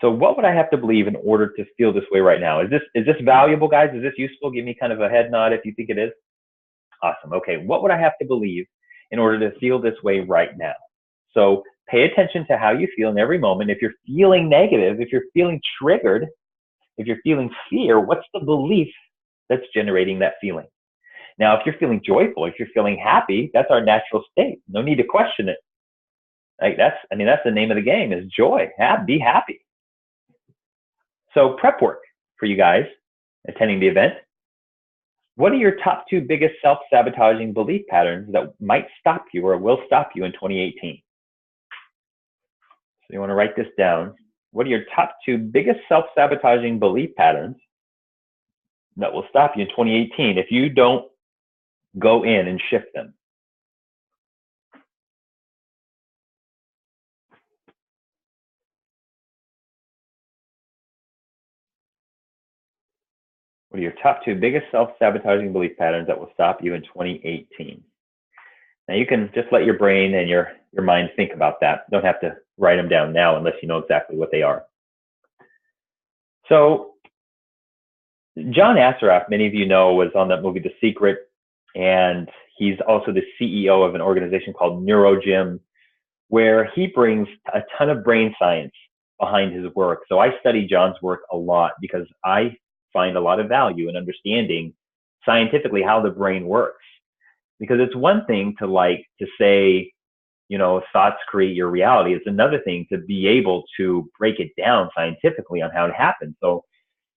So what would I have to believe in order to feel this way right now? Is this valuable, guys? Is this useful? Give me kind of a head nod if you think it is. Awesome. Okay, what would I have to believe in order to feel this way right now? So pay attention to how you feel in every moment. If you're feeling negative, if you're feeling triggered, if you're feeling fear, what's the belief that's generating that feeling? Now, if you're feeling joyful, if you're feeling happy, that's our natural state. No need to question it. Like that's the name of the game, is joy. Be happy. So prep work for you guys attending the event. What are your top 2 biggest self-sabotaging belief patterns that might stop you or will stop you in 2018? So you want to write this down. What are your top 2 biggest self-sabotaging belief patterns that will stop you in 2018 if you don't go in and shift them? What are your top 2 biggest self-sabotaging belief patterns that will stop you in 2018? Now you can just let your brain and your mind think about that. You don't have to write them down now unless you know exactly what they are. So John Assaraf, many of you know, was on that movie The Secret, and he's also the CEO of an organization called NeuroGym, where he brings a ton of brain science behind his work. So I study John's work a lot because I find a lot of value in understanding scientifically how the brain works. Because it's one thing to say, thoughts create your reality. It's another thing to be able to break it down scientifically on how it happens. So,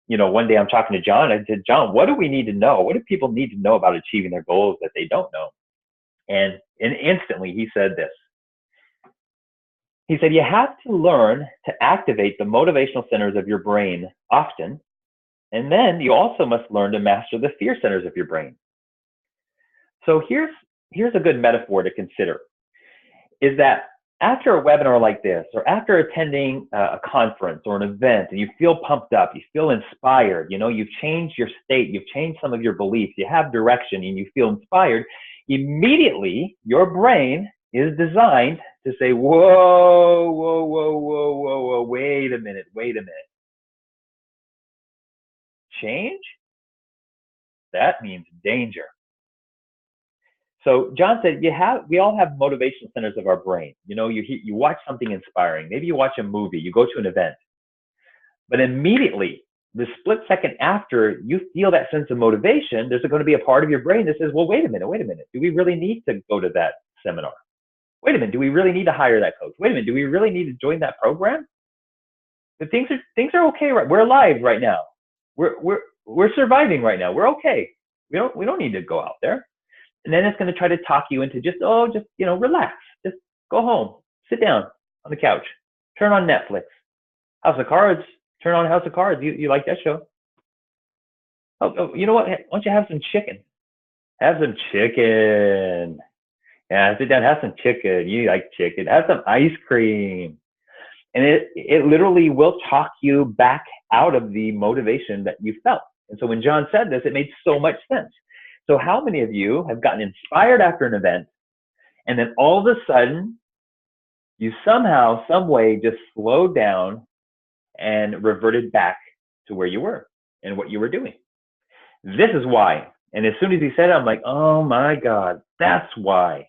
one day I'm talking to John. I said, John, what do we need to know? What do people need to know about achieving their goals that they don't know? And instantly he said this. He said, you have to learn to activate the motivational centers of your brain often. And then you also must learn to master the fear centers of your brain. So here's a good metaphor to consider, is that after a webinar like this, or after attending a conference or an event, and you feel pumped up, you feel inspired, you've changed your state, you've changed some of your beliefs, you have direction, and you feel inspired, immediately your brain is designed to say, whoa, whoa, whoa, whoa, whoa, whoa, wait a minute. Change? That means danger. So John said, we all have motivational centers of our brain. You watch something inspiring. Maybe you watch a movie, you go to an event. But immediately, the split second after you feel that sense of motivation, there's going to be a part of your brain that says, well, wait a minute. Do we really need to go to that seminar? Wait a minute, do we really need to hire that coach? Wait a minute, do we really need to join that program? But things are okay, right? We're alive right now. We're surviving right now. We're okay. We don't need to go out there. And then it's going to try to talk you into just relax. Just go home, sit down on the couch, turn on Netflix, House of Cards. Turn on House of Cards. You like that show? Oh, you know what? Why don't you have some chicken? Have some chicken. Yeah, sit down, have some chicken. You like chicken. Have some ice cream. And it literally will talk you back out of the motivation that you felt. And so when John said this, it made so much sense. So how many of you have gotten inspired after an event, And then all of a sudden, you somehow, some way just slowed down and reverted back to where you were and what you were doing. This is why. And as soon as he said it, I'm like, oh my God, that's why.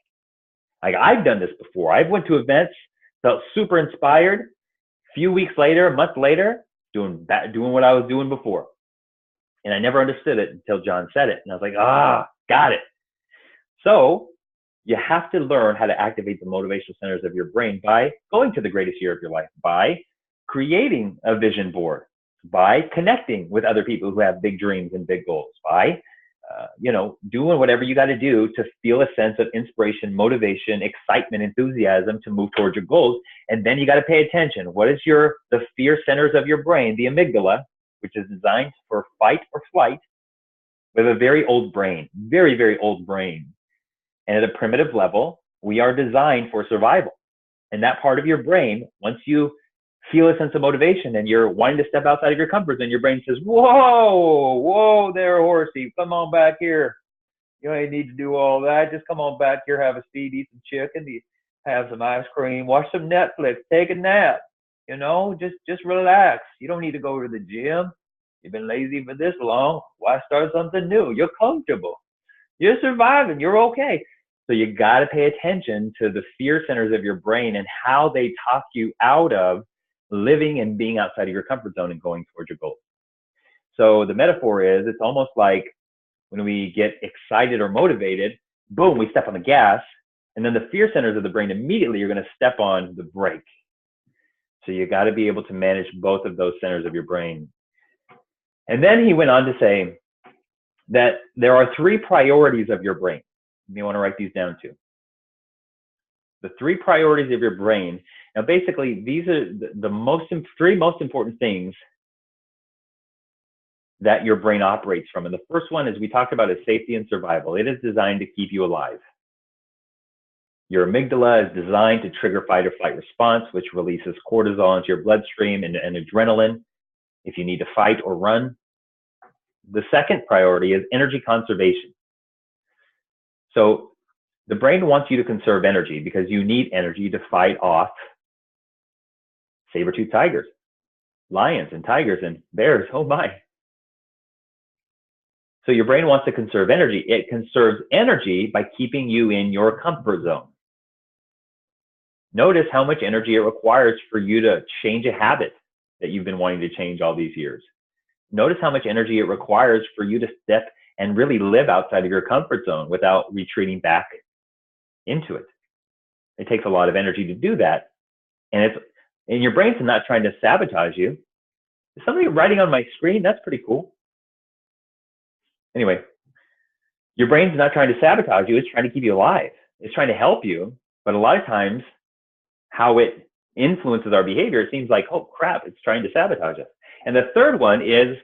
Like, I've done this before. I've went to events, felt super inspired. A few weeks later, a month later, doing what I was doing before. And I never understood it until John said it. And I was like, got it. So you have to learn how to activate the motivational centers of your brain by going to the greatest year of your life, by creating a vision board, by connecting with other people who have big dreams and big goals, by doing whatever you got to do to feel a sense of inspiration, motivation, excitement, enthusiasm to move towards your goals. And then you got to pay attention. What is the fear centers of your brain, the amygdala, which is designed for fight or flight. We have a very old brain, very, very old brain. And at a primitive level, we are designed for survival. And that part of your brain, once you feel a sense of motivation and you're wanting to step outside of your comfort zone, your brain says, whoa there, horsey, come on back here. You ain't need to do all that. Just come on back here, have a seat, eat some chicken, have some ice cream, watch some Netflix, take a nap. Just relax. You don't need to go to the gym. You've been lazy for this long. Why start something new? You're comfortable. You're surviving. You're okay. So you got to pay attention to the fear centers of your brain and how they talk you out of living and being outside of your comfort zone and going towards your goals. So the metaphor is, it's almost like when we get excited or motivated, boom, we step on the gas, and then the fear centers of the brain immediately are going to step on the brake. So you got to be able to manage both of those centers of your brain. And then he went on to say that there are 3 priorities of your brain. You may want to write these down too. The 3 priorities of your brain. Now, basically, these are the 3 most important things that your brain operates from. And the first one, as we talked about, is safety and survival. It is designed to keep you alive. Your amygdala is designed to trigger fight or flight response, which releases cortisol into your bloodstream and adrenaline if you need to fight or run. The second priority is energy conservation. So the brain wants you to conserve energy because you need energy to fight off saber-toothed tigers, lions and tigers and bears. Oh my. So your brain wants to conserve energy. It conserves energy by keeping you in your comfort zone. Notice how much energy it requires for you to change a habit that you've been wanting to change all these years. Notice how much energy it requires for you to step and really live outside of your comfort zone without retreating back into it. It takes a lot of energy to do that. And your brain's not trying to sabotage you. Is somebody writing on my screen? That's pretty cool. Anyway, your brain's not trying to sabotage you. It's trying to keep you alive. It's trying to help you. But a lot of times, how it influences our behavior, it seems like, oh crap, it's trying to sabotage us. And the third one is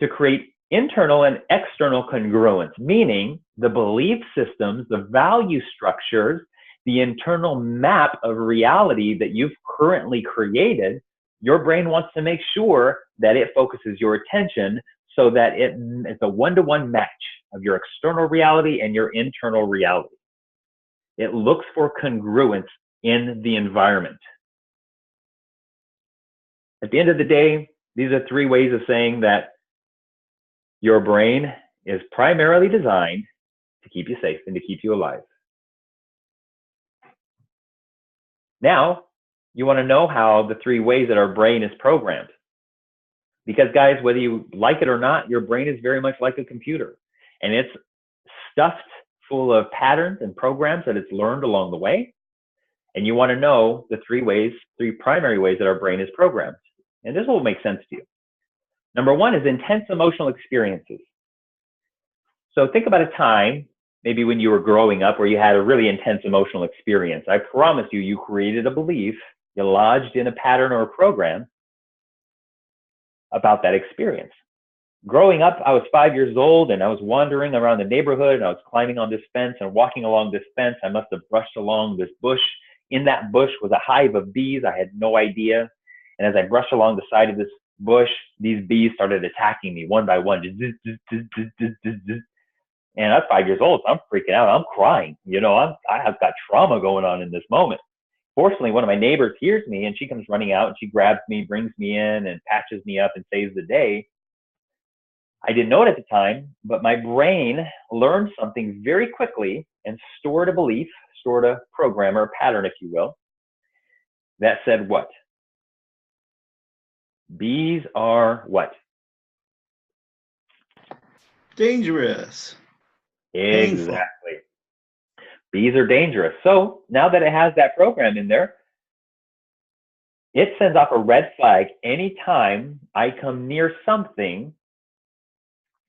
to create internal and external congruence, meaning the belief systems, the value structures, the internal map of reality that you've currently created. Your brain wants to make sure that it focuses your attention so that it's a one-to-one match of your external reality and your internal reality. It looks for congruence in the environment. At the end of the day, these are 3 ways of saying that your brain is primarily designed to keep you safe and to keep you alive. Now, you want to know how the 3 ways that our brain is programmed. Because guys, whether you like it or not, your brain is very much like a computer. And it's stuffed full of patterns and programs that it's learned along the way. And you want to know the 3 primary ways that our brain is programmed. And this will make sense to you. Number 1 is intense emotional experiences. So think about a time, maybe when you were growing up, where you had a really intense emotional experience. I promise you, you created a belief, you lodged in a pattern or a program about that experience. Growing up, I was 5 years old and I was wandering around the neighborhood and I was climbing on this fence and walking along this fence. I must have brushed along this bush. In that bush was a hive of bees. I had no idea. And as I brushed along the side of this bush, these bees started attacking me one by one. And And I'm 5 years old, so I'm freaking out. I'm crying. I have got trauma going on in this moment. Fortunately, one of my neighbors hears me, and she comes running out, and she grabs me, brings me in, and patches me up and saves the day. I didn't know it at the time, but my brain learned something very quickly and stored a belief, stored a program or a pattern, if you will, that said what? Bees are what? Dangerous. Exactly. Painful. Bees are dangerous. So now that it has that program in there, it sends off a red flag anytime I come near something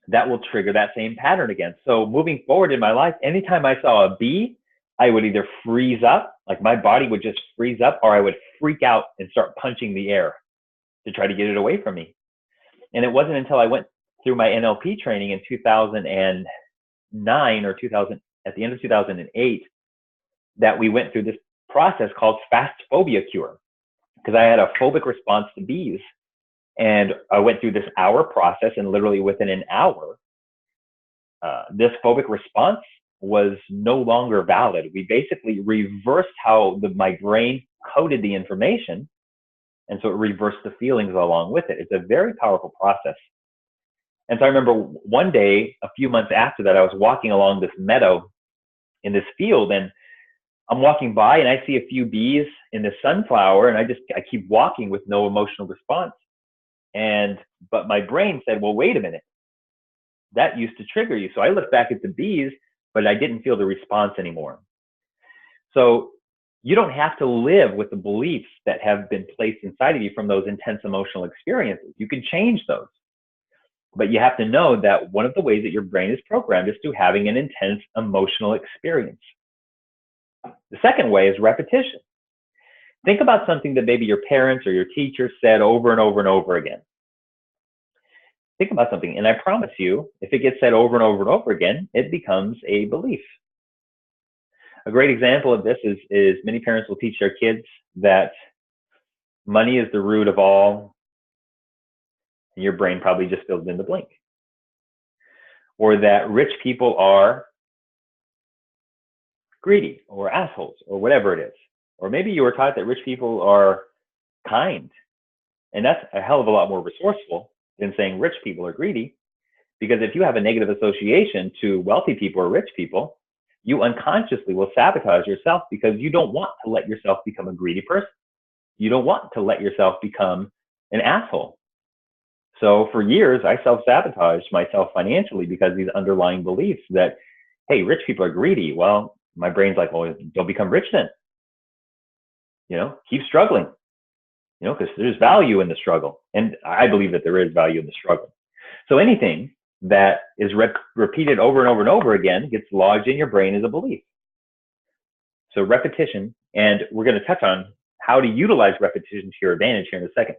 that will trigger that same pattern again. So moving forward in my life, anytime I saw a bee, I would either freeze up, like my body would just freeze up, or I would freak out and start punching the air to try to get it away from me. And it wasn't until I went through my NLP training in 2009 or 2000, at the end of 2008, that we went through this process called fast phobia cure, because I had a phobic response to bees. And I went through this hour process, and literally within an hour, this phobic response was no longer valid. We basically reversed how my brain coded the information, and so it reversed the feelings along with it. It's a very powerful process. And so I remember one day, a few months after that, I was walking along this meadow in this field, and I'm walking by, and I see a few bees in the sunflower, and I keep walking with no emotional response. But my brain said, well, wait a minute, that used to trigger you. So I looked back at the bees, but I didn't feel the response anymore. So you don't have to live with the beliefs that have been placed inside of you from those intense emotional experiences. You can change those. But you have to know that one of the ways that your brain is programmed is through having an intense emotional experience. The second way is repetition. Think about something that maybe your parents or your teacher said over and over and over again. Think about something, and I promise you, if it gets said over and over and over again, it becomes a belief. A great example of this is many parents will teach their kids that money is the root of all, and your brain probably just fills in the blank. Or that rich people are greedy or assholes or whatever it is. Or maybe you were taught that rich people are kind, and that's a hell of a lot more resourceful than saying rich people are greedy, because if you have a negative association to wealthy people or rich people, you unconsciously will sabotage yourself because you don't want to let yourself become a greedy person. You don't want to let yourself become an asshole. So for years, I self-sabotaged myself financially because of these underlying beliefs that, hey, rich people are greedy. Well, my brain's like, well, don't become rich then. Keep struggling. Because there's value in the struggle. And I believe that there is value in the struggle. So anything that is repeated over and over and over again gets lodged in your brain as a belief. So repetition, and we're going to touch on how to utilize repetition to your advantage here in a second.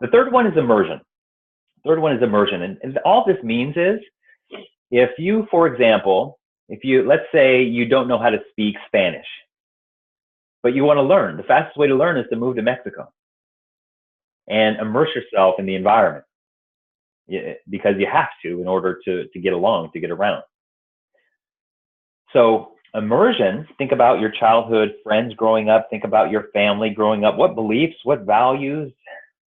The third one is immersion. And all this means is, if you, for example, let's say you don't know how to speak Spanish, but you want to learn, the fastest way to learn is to move to Mexico and immerse yourself in the environment, because you have to in order to get along, to get around. So immersion, think about your childhood friends growing up, think about your family growing up. What beliefs, what values,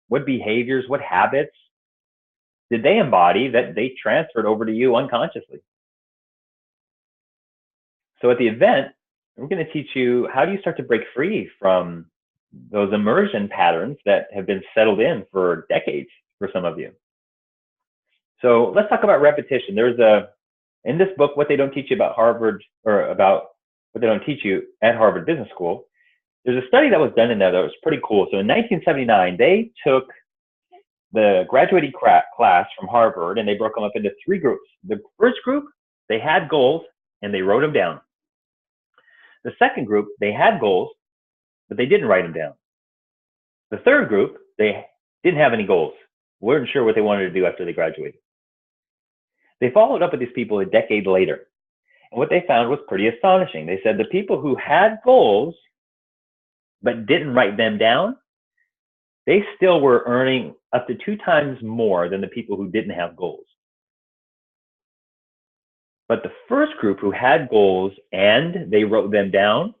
what behaviors, what habits did they embody that they transferred over to you unconsciously? So at the event, we're going to teach you, how do you start to break free from those immersion patterns that have been settled in for decades for some of you. So let's talk about repetition. In this book, What They Don't Teach You About Harvard, or about what they don't teach you at Harvard Business School, there's a study that was done in there that was pretty cool. So in 1979, they took the graduating class from Harvard and they broke them up into 3 groups. The first group, they had goals and they wrote them down. The second group, they had goals, but they didn't write them down. The third group, they didn't have any goals, weren't sure what they wanted to do after they graduated. They followed up with these people a decade later, and what they found was pretty astonishing. They said the people who had goals but didn't write them down, they still were earning up to 2 times more than the people who didn't have goals. But the first group who had goals and they wrote them down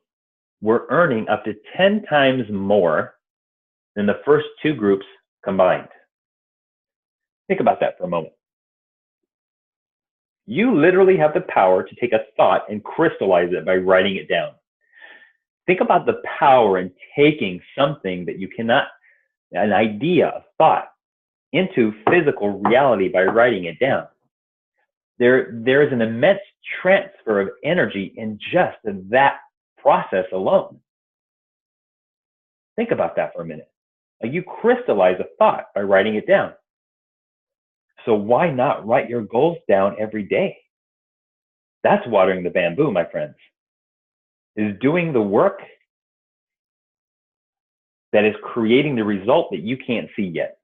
were earning up to 10 times more than the first two groups combined. Think about that for a moment. You literally have the power to take a thought and crystallize it by writing it down. Think about the power in taking something that you cannot, an idea, a thought, into physical reality by writing it down. There is an immense transfer of energy in just that process alone. Think about that for a minute. Like, you crystallize a thought by writing it down. So why not write your goals down every day? That's watering the bamboo, my friends. Is doing the work that is creating the result that you can't see yet.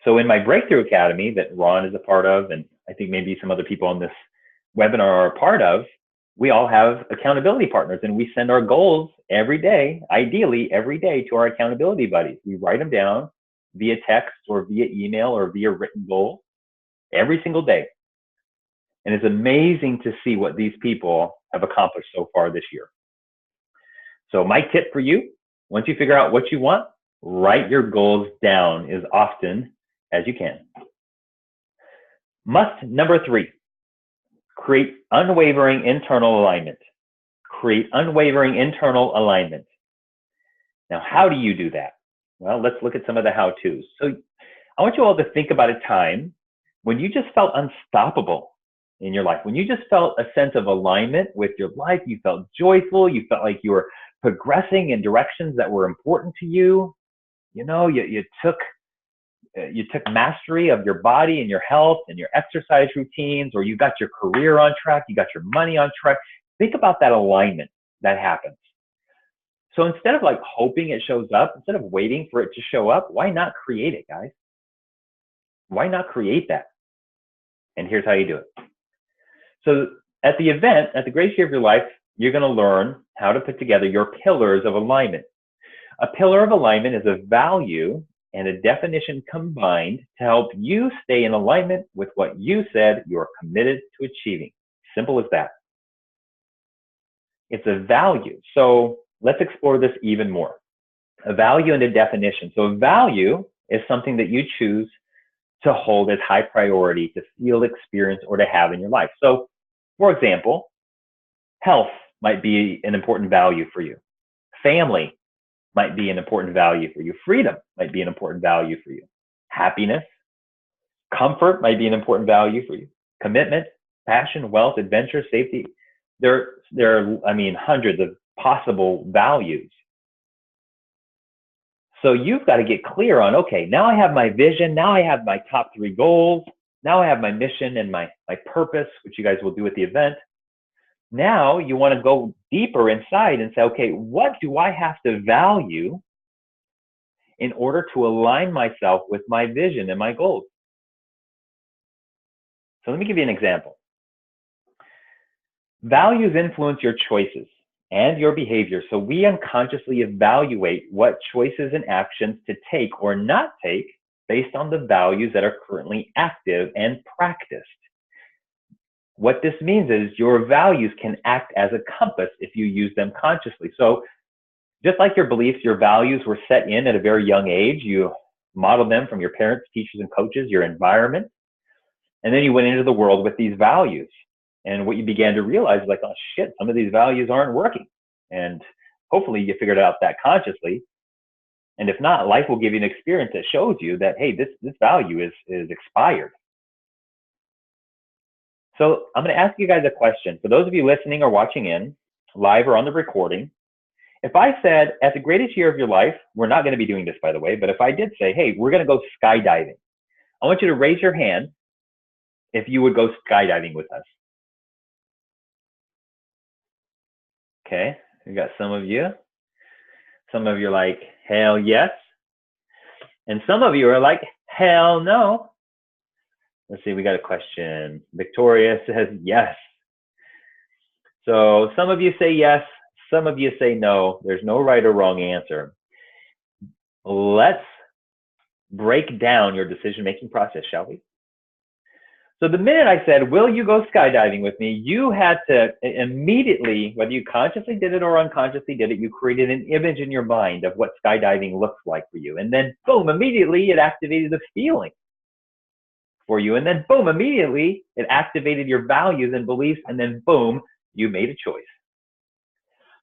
So in my Breakthrough Academy that Ron is a part of, and I think maybe some other people on this webinar are a part of, we all have accountability partners, and we send our goals every day, ideally every day, to our accountability buddies. We write them down via text or via email or via written goal every single day. And it's amazing to see what these people have accomplished so far this year. So my tip for you, once you figure out what you want, write your goals down as often as you can. Must number 3, create unwavering internal alignment. Create unwavering internal alignment. Now, how do you do that? Well, let's look at some of the how-tos. So I want you all to think about a time when you just felt unstoppable in your life, when you just felt a sense of alignment with your life, you felt joyful, you felt like you were progressing in directions that were important to you. You know, you took mastery of your body and your health and your exercise routines, or you got your career on track, you got your money on track. Think about that alignment that happens. So instead of like hoping it shows up, instead of waiting for it to show up, why not create it, guys? Why not create that? And here's how you do it. So at the event, at the greatest year of your life, you're going to learn how to put together your pillars of alignment. A pillar of alignment is a value and a definition combined to help you stay in alignment with what you said you're committed to achieving. Simple as that. It's a value. So let's explore this even more. A value and a definition. So a value is something that you choose to hold as high priority, to feel, experience, or to have in your life. So, for example, health might be an important value for you. Family might be an important value for you. Freedom might be an important value for you. Happiness, comfort might be an important value for you. Commitment, passion, wealth, adventure, safety. There are, hundreds of possible values. So you've got to get clear on, okay, now I have my vision, now I have my top 3 goals, now I have my mission and my purpose, which you guys will do at the event. Now you want to go deeper inside and say, okay, what do I have to value in order to align myself with my vision and my goals? So let me give you an example. Values influence your choices and your behavior. So we unconsciously evaluate what choices and actions to take or not take based on the values that are currently active and practiced. What this means is your values can act as a compass if you use them consciously. So just like your beliefs, your values were set in at a very young age. You modeled them from your parents, teachers, and coaches, your environment. And then you went into the world with these values. And what you began to realize is like, oh shit, some of these values aren't working. And hopefully you figured out that consciously. And if not, life will give you an experience that shows you that, hey, this value is expired. So I'm going to ask you guys a question. For those of you listening or watching in, live or on the recording, if I said at the greatest year of your life, we're not going to be doing this, by the way, but if I did say, hey, we're going to go skydiving, I want you to raise your hand if you would go skydiving with us. Okay, we got some of you. Some of you are like, hell yes. And some of you are like, hell no. Let's see, we got a question. Victoria says yes. So some of you say yes, some of you say no. There's no right or wrong answer. Let's break down your decision-making process, shall we? So the minute I said, will you go skydiving with me, you had to immediately, whether you consciously did it or unconsciously did it, you created an image in your mind of what skydiving looks like for you. And then boom, immediately it activated the feeling for you. And then boom, immediately it activated your values and beliefs. And then boom, you made a choice.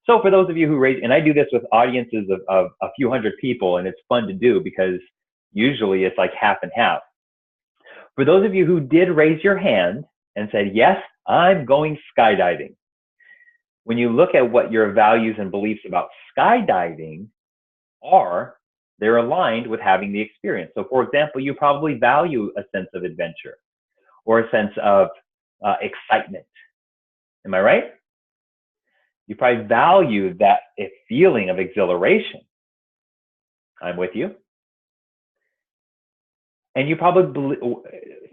So for those of you who raise, and I do this with audiences of a few hundred people, and it's fun to do because usually it's like half and half. For those of you who did raise your hand and said, yes, I'm going skydiving. When you look at what your values and beliefs about skydiving are, they're aligned with having the experience. So for example, you probably value a sense of adventure or a sense of excitement. Am I right? You probably value that feeling of exhilaration. I'm with you. And you probably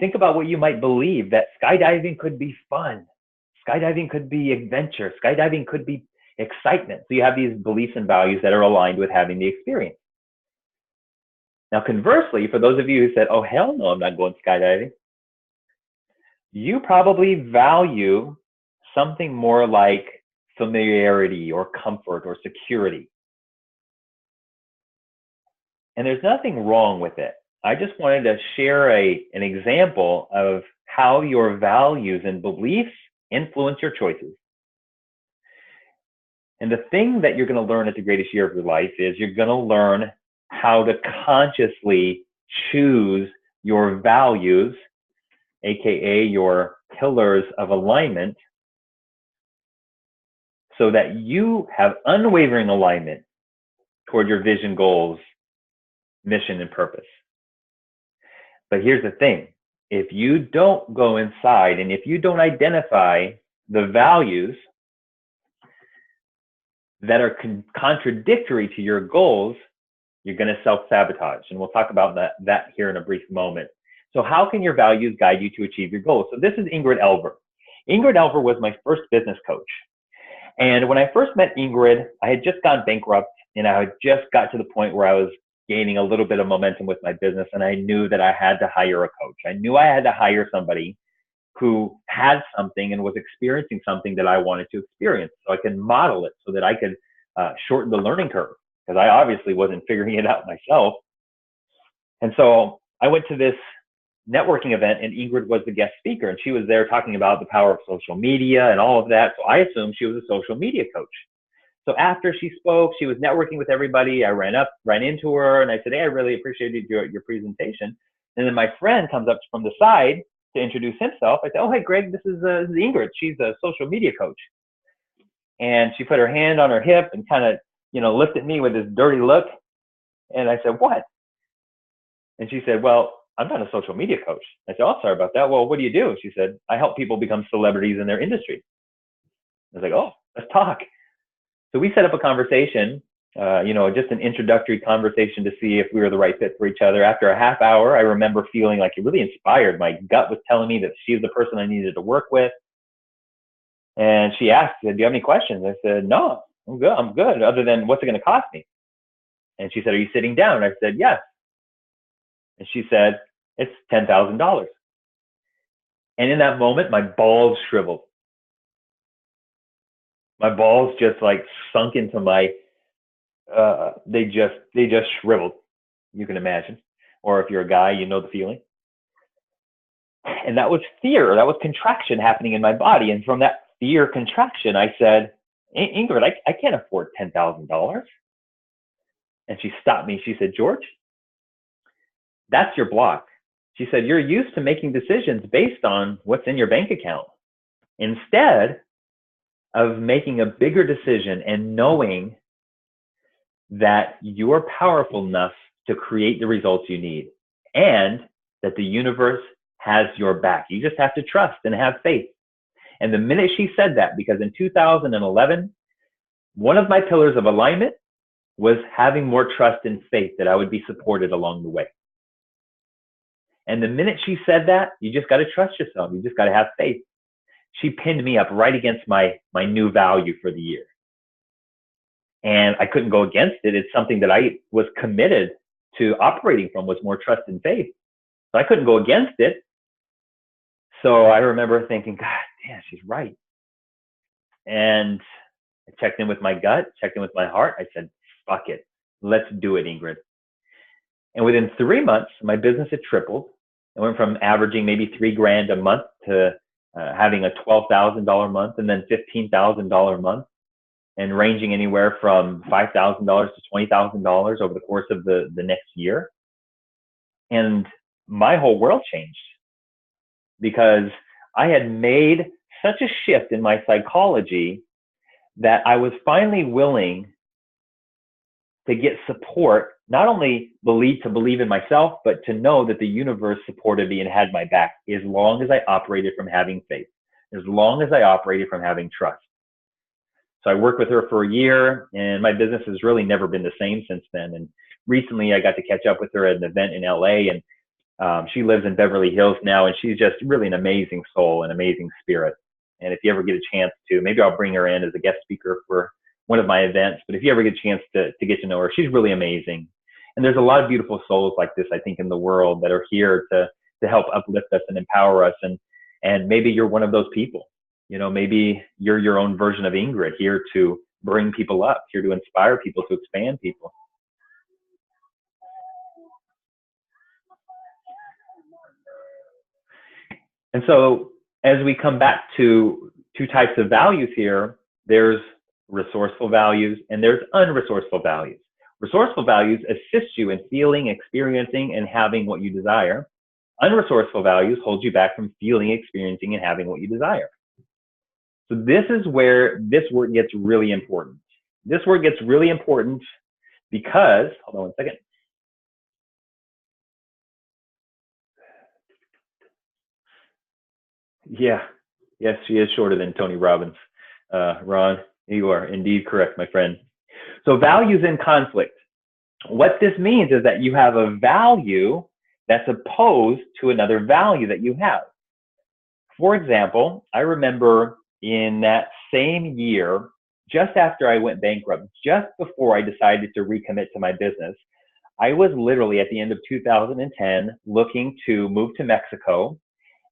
think about what you might believe, that skydiving could be fun. Skydiving could be adventure. Skydiving could be excitement. So you have these beliefs and values that are aligned with having the experience. Now, conversely, for those of you who said, oh, hell no, I'm not going skydiving, you probably value something more like familiarity or comfort or security. And there's nothing wrong with it. I just wanted to share an example of how your values and beliefs influence your choices. And the thing that you're going to learn at the greatest year of your life is you're going to learn how to consciously choose your values, aka your pillars of alignment, so that you have unwavering alignment toward your vision, goals, mission, and purpose. But here's the thing. If you don't go inside and if you don't identify the values that are contradictory to your goals, you're going to self-sabotage. And we'll talk about that here in a brief moment. So how can your values guide you to achieve your goals? So this is Ingrid Elver. Ingrid Elver was my first business coach. And when I first met Ingrid, I had just gone bankrupt and I had just got to the point where I was gaining a little bit of momentum with my business, and I knew that I had to hire a coach. I knew I had to hire somebody who had something and was experiencing something that I wanted to experience, so I could model it so that I could shorten the learning curve, because I obviously wasn't figuring it out myself. And so I went to this networking event, and Ingrid was the guest speaker, and she was there talking about the power of social media and all of that. So I assumed she was a social media coach. So after she spoke, she was networking with everybody. I ran into her, and I said, hey, I really appreciated your presentation. And then my friend comes up from the side to introduce himself. I said, oh, hey, Greg, this is Ingrid. She's a social media coach. And she put her hand on her hip and kind of, looked at me with this dirty look. And I said, what? And she said, well, I'm not a social media coach. I said, oh, sorry about that. Well, what do you do? She said, I help people become celebrities in their industry. I was like, oh, let's talk. So we set up a conversation, just an introductory conversation to see if we were the right fit for each other. After a half hour, I remember feeling like it really inspired. My gut was telling me that she's the person I needed to work with. And she asked, do you have any questions? I said, no, I'm good. Other than what's it going to cost me? And she said, are you sitting down? I said, yes. And she said, it's $10,000. And in that moment, my balls shriveled. My balls just like sunk into my, they just shriveled, you can imagine. Or if you're a guy, you know the feeling. And that was fear, that was contraction happening in my body. And from that fear contraction, I said, Ingrid, I can't afford $10,000. And she stopped me. She said, George, that's your block. She said, you're used to making decisions based on what's in your bank account. Instead of making a bigger decision and knowing that you're powerful enough to create the results you need and that the universe has your back. You just have to trust and have faith. And the minute she said that, because in 2011, one of my pillars of alignment was having more trust and faith that I would be supported along the way. And the minute she said that, you just got to trust yourself. You just got to have faith. She pinned me up right against my new value for the year. And I couldn't go against it. It's something that I was committed to operating from, was more trust and faith. So I couldn't go against it. So I remember thinking, God damn, she's right. And I checked in with my gut, checked in with my heart. I said, fuck it. Let's do it, Ingrid. And within 3 months, my business had tripled. I went from averaging maybe $3,000 a month to having a $12,000 month and then $15,000 month, and ranging anywhere from $5,000 to $20,000 over the course of the next year. And my whole world changed because I had made such a shift in my psychology that I was finally willing to get support, not only to believe in myself, but to know that the universe supported me and had my back as long as I operated from having faith, as long as I operated from having trust. So I worked with her for a year, and my business has really never been the same since then. And recently I got to catch up with her at an event in LA, and she lives in Beverly Hills now, and she's just really an amazing soul, an amazing spirit. And if you ever get a chance to, maybe I'll bring her in as a guest speaker for one of my events. But if you ever get a chance to get to know her, she's really amazing. And there's a lot of beautiful souls like this, I think, in the world that are here to help uplift us and empower us. And maybe you're one of those people. You know, maybe you're your own version of Ingrid, here to bring people up, here to inspire people, to expand people. And so as we come back to two types of values here, there's resourceful values and there's unresourceful values. Resourceful values assist you in feeling, experiencing, and having what you desire. Unresourceful values hold you back from feeling, experiencing, and having what you desire. So this is where this word gets really important. This word gets really important because, hold on one second. Yeah, yes, she is shorter than Tony Robbins. Ron, you are indeed correct, my friend. So values in conflict. What this means is that you have a value that's opposed to another value that you have. For example, I remember in that same year, just after I went bankrupt, just before I decided to recommit to my business, I was literally at the end of 2010 looking to move to Mexico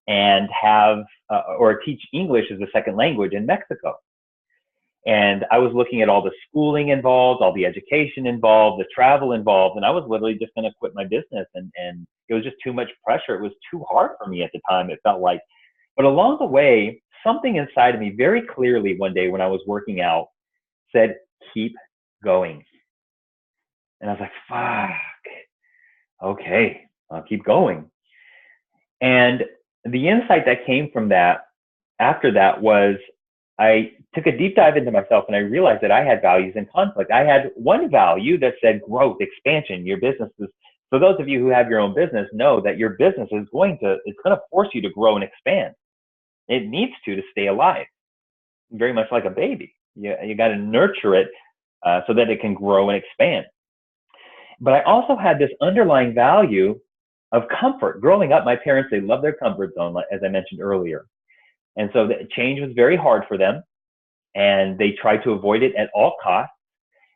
and have or teach English as a second language in Mexico. And I was looking at all the schooling involved, all the education involved, the travel involved, and I was literally just going to quit my business. And it was just too much pressure. It was too hard for me at the time, it felt like. But along the way, something inside of me very clearly one day when I was working out said, keep going. And I was like, fuck, okay, I'll keep going. And the insight that came from that after that was I took a deep dive into myself and I realized that I had values in conflict. I had one value that said growth, expansion. Your business is, for those of you who have your own business, know that your business is going to force you to grow and expand. It needs to stay alive, very much like a baby. You got to nurture it so that it can grow and expand. But I also had this underlying value of comfort. Growing up, my parents, they loved their comfort zone, as I mentioned earlier. And so the change was very hard for them, and they tried to avoid it at all costs.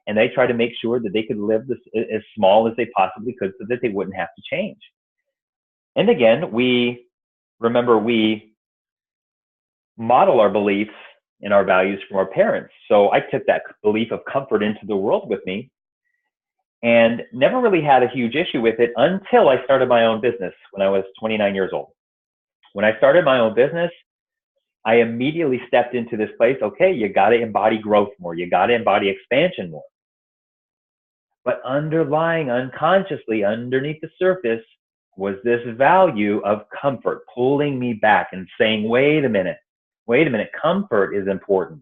And they tried to make sure that they could live as small as they possibly could so that they wouldn't have to change. And again, we model our beliefs and our values from our parents. So I took that belief of comfort into the world with me and never really had a huge issue with it until I started my own business when I was 29 years old. When I started my own business, I immediately stepped into this place. Okay, you got to embody growth more. You got to embody expansion more. But underlying unconsciously underneath the surface was this value of comfort pulling me back and saying, wait a minute, comfort is important.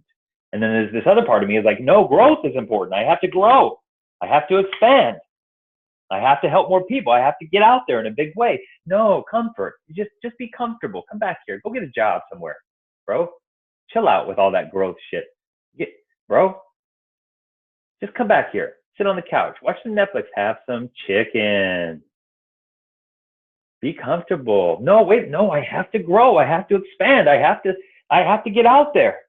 And then there's this other part of me is like, no, growth is important. I have to grow. I have to expand. I have to help more people. I have to get out there in a big way. No, comfort. Just be comfortable. Come back here. Go get a job somewhere, bro. Chill out with all that growth shit. Bro, just come back here. Sit on the couch. Watch some Netflix. Have some chicken. Be comfortable. No, wait, no, I have to grow. I have to expand. I have to get out there.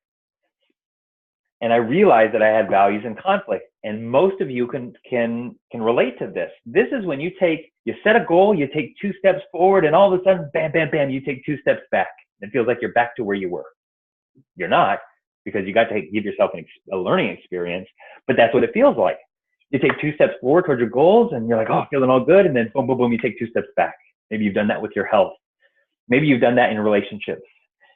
And I realized that I had values in conflict. And most of you can relate to this. This is when you set a goal, you take 2 steps forward, and all of a sudden, bam, bam, bam, you take 2 steps back. It feels like you're back to where you were. You're not, because you got to give yourself a learning experience, but that's what it feels like. You take 2 steps forward towards your goals and you're like, oh, feeling all good. And then boom, boom, boom, you take 2 steps back. Maybe you've done that with your health. Maybe you've done that in relationships.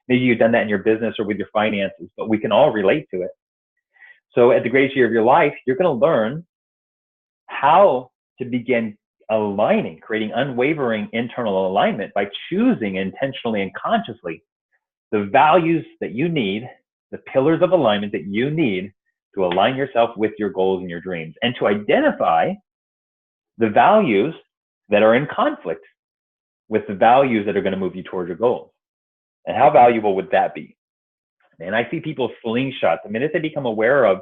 Maybe you've done that in your business or with your finances, but we can all relate to it. So at the greatest year of your life, you're going to learn how to begin aligning, creating unwavering internal alignment by choosing intentionally and consciously the values that you need, the pillars of alignment that you need to align yourself with your goals and your dreams, and to identify the values that are in conflict with the values that are going to move you towards your goals. And how valuable would that be? And I see people slingshot. The minute they become aware of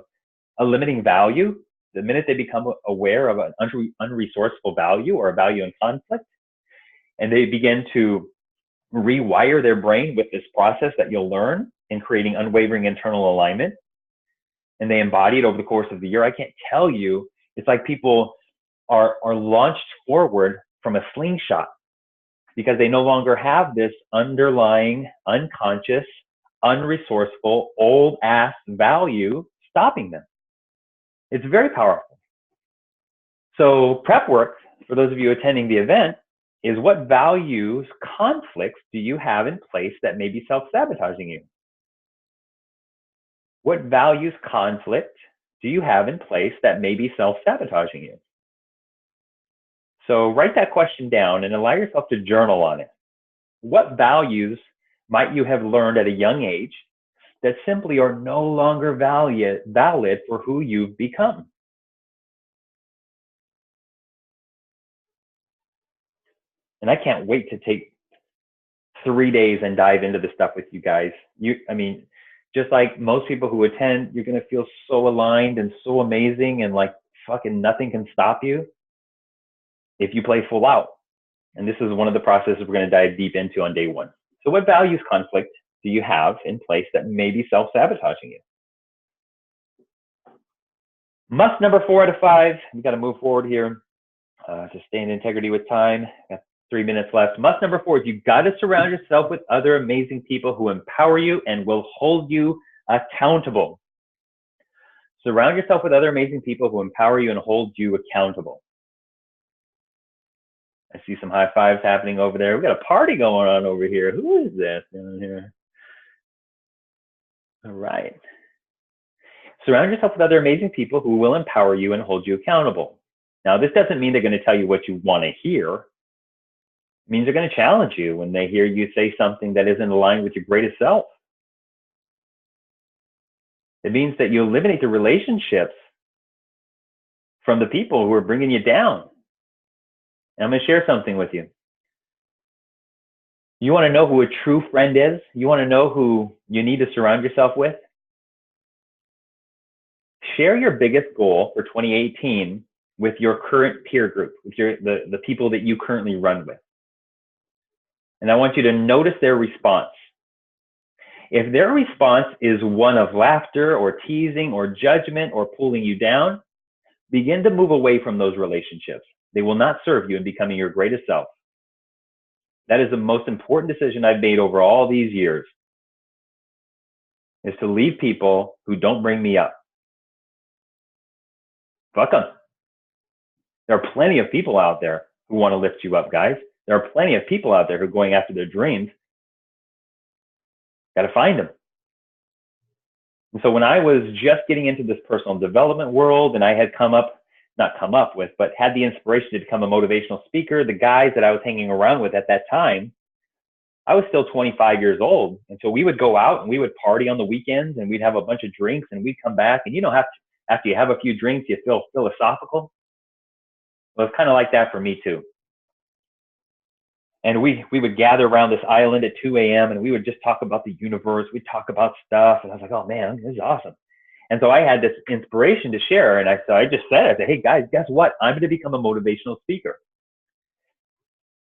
a limiting value, the minute they become aware of an unresourceful value or a value in conflict, and they begin to rewire their brain with this process that you'll learn in creating unwavering internal alignment, and they embody it over the course of the year, I can't tell you, it's like people are launched forward from a slingshot because they no longer have this underlying, unconscious, unresourceful, old ass value stopping them. It's very powerful. So prep work, for those of you attending the event, is what values, conflicts do you have in place that may be self-sabotaging you? What values, conflict do you have in place that may be self-sabotaging you? So write that question down and allow yourself to journal on it. What values might you have learned at a young age that simply are no longer valid for who you've become? And I can't wait to take 3 days and dive into this stuff with you guys. Just like most people who attend, you're going to feel so aligned and so amazing, and like fucking nothing can stop you if you play full out. And this is one of the processes we're going to dive deep into on day 1. So what values conflict do you have in place that may be self-sabotaging you? Must number 4 out of 5. We got to move forward here to stay in integrity with time. Got 3 minutes left. Must number 4 is you've got to surround yourself with other amazing people who empower you and will hold you accountable. Surround yourself with other amazing people who empower you and hold you accountable. I see some high fives happening over there. We got a party going on over here. Who is this down here? All right. Surround yourself with other amazing people who will empower you and hold you accountable. Now, this doesn't mean they're going to tell you what you want to hear. It means they're going to challenge you when they hear you say something that isn't aligned with your greatest self. It means that you eliminate the relationships from the people who are bringing you down. And I'm going to share something with you. You want to know who a true friend is? You want to know who you need to surround yourself with? Share your biggest goal for 2018 with your current peer group, with the people that you currently run with. And I want you to notice their response. If their response is one of laughter or teasing or judgment or pulling you down, begin to move away from those relationships. They will not serve you in becoming your greatest self. That is the most important decision I've made over all these years, is to leave people who don't bring me up. Fuck them. There are plenty of people out there who want to lift you up, guys. There are plenty of people out there who are going after their dreams. Got to find them. And so when I was just getting into this personal development world, and I had but had the inspiration to become a motivational speaker, the guys that I was hanging around with at that time, I was still 25 years old. And so we would go out and we would party on the weekends, and we'd have a bunch of drinks, and we'd come back. And after you have a few drinks, you feel philosophical. Well, it's kind of like that for me too. And we would gather around this island at 2 a.m. and we would just talk about the universe. We'd talk about stuff. And I was like, oh man, this is awesome. And so I had this inspiration to share. And I just said, hey guys, guess what? I'm going to become a motivational speaker.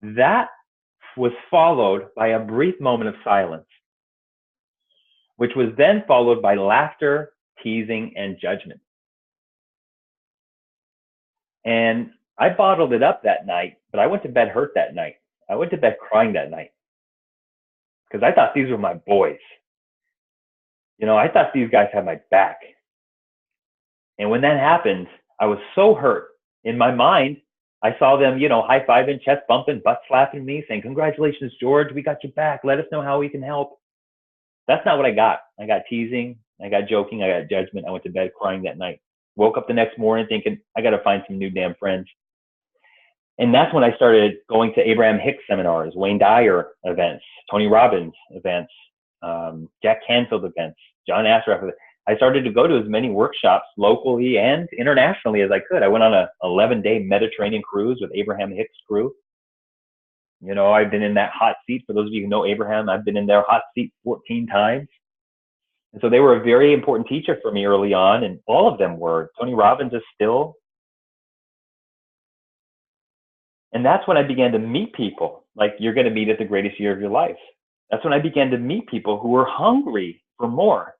That was followed by a brief moment of silence, which was then followed by laughter, teasing, and judgment. And I bottled it up that night, but I went to bed hurt that night. I went to bed crying that night because I thought these were my boys. I thought these guys had my back. And when that happened, I was so hurt. In my mind, I saw them, high-fiving, chest bumping, butt slapping me, saying, "Congratulations, George, we got your back. Let us know how we can help." That's not what I got. I got teasing, I got joking, I got judgment. I went to bed crying that night. Woke up the next morning thinking, I got to find some new damn friends. And that's when I started going to Abraham Hicks seminars, Wayne Dyer events, Tony Robbins events, Jack Canfield events, John Assaraf. I started to go to as many workshops locally and internationally as I could. I went on a 11-day Mediterranean cruise with Abraham Hicks' crew. I've been in that hot seat. For those of you who know Abraham, I've been in their hot seat 14 times. And so they were a very important teacher for me early on, and all of them were. Tony Robbins is still. And that's when I began to meet people like you're going to meet at the greatest year of your life. That's when I began to meet people who were hungry for more,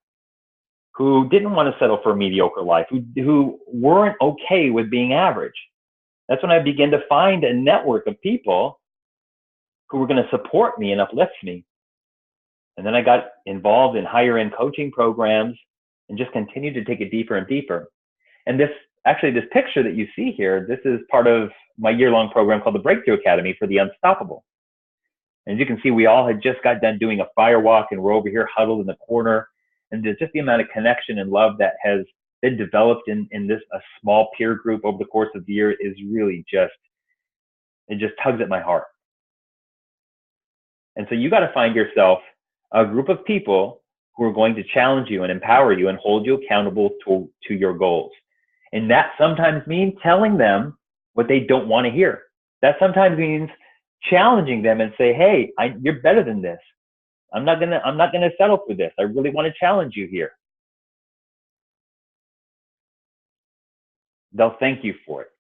who didn't want to settle for a mediocre life, who weren't okay with being average. That's when I began to find a network of people who were going to support me and uplift me. And then I got involved in higher end coaching programs and just continued to take it deeper and deeper. And this picture that you see here, this is part of my year-long program called the Breakthrough Academy for the Unstoppable. And as you can see, we all had just got done doing a fire walk, and we're over here huddled in the corner. And there's just the amount of connection and love that has been developed in a small peer group over the course of the year is really it just tugs at my heart. And so you got to find yourself a group of people who are going to challenge you and empower you and hold you accountable to your goals. And that sometimes means telling them what they don't want to hear. That sometimes means challenging them and say, "Hey, you're better than this. I'm not gonna settle for this. I really want to challenge you here." They'll thank you for it,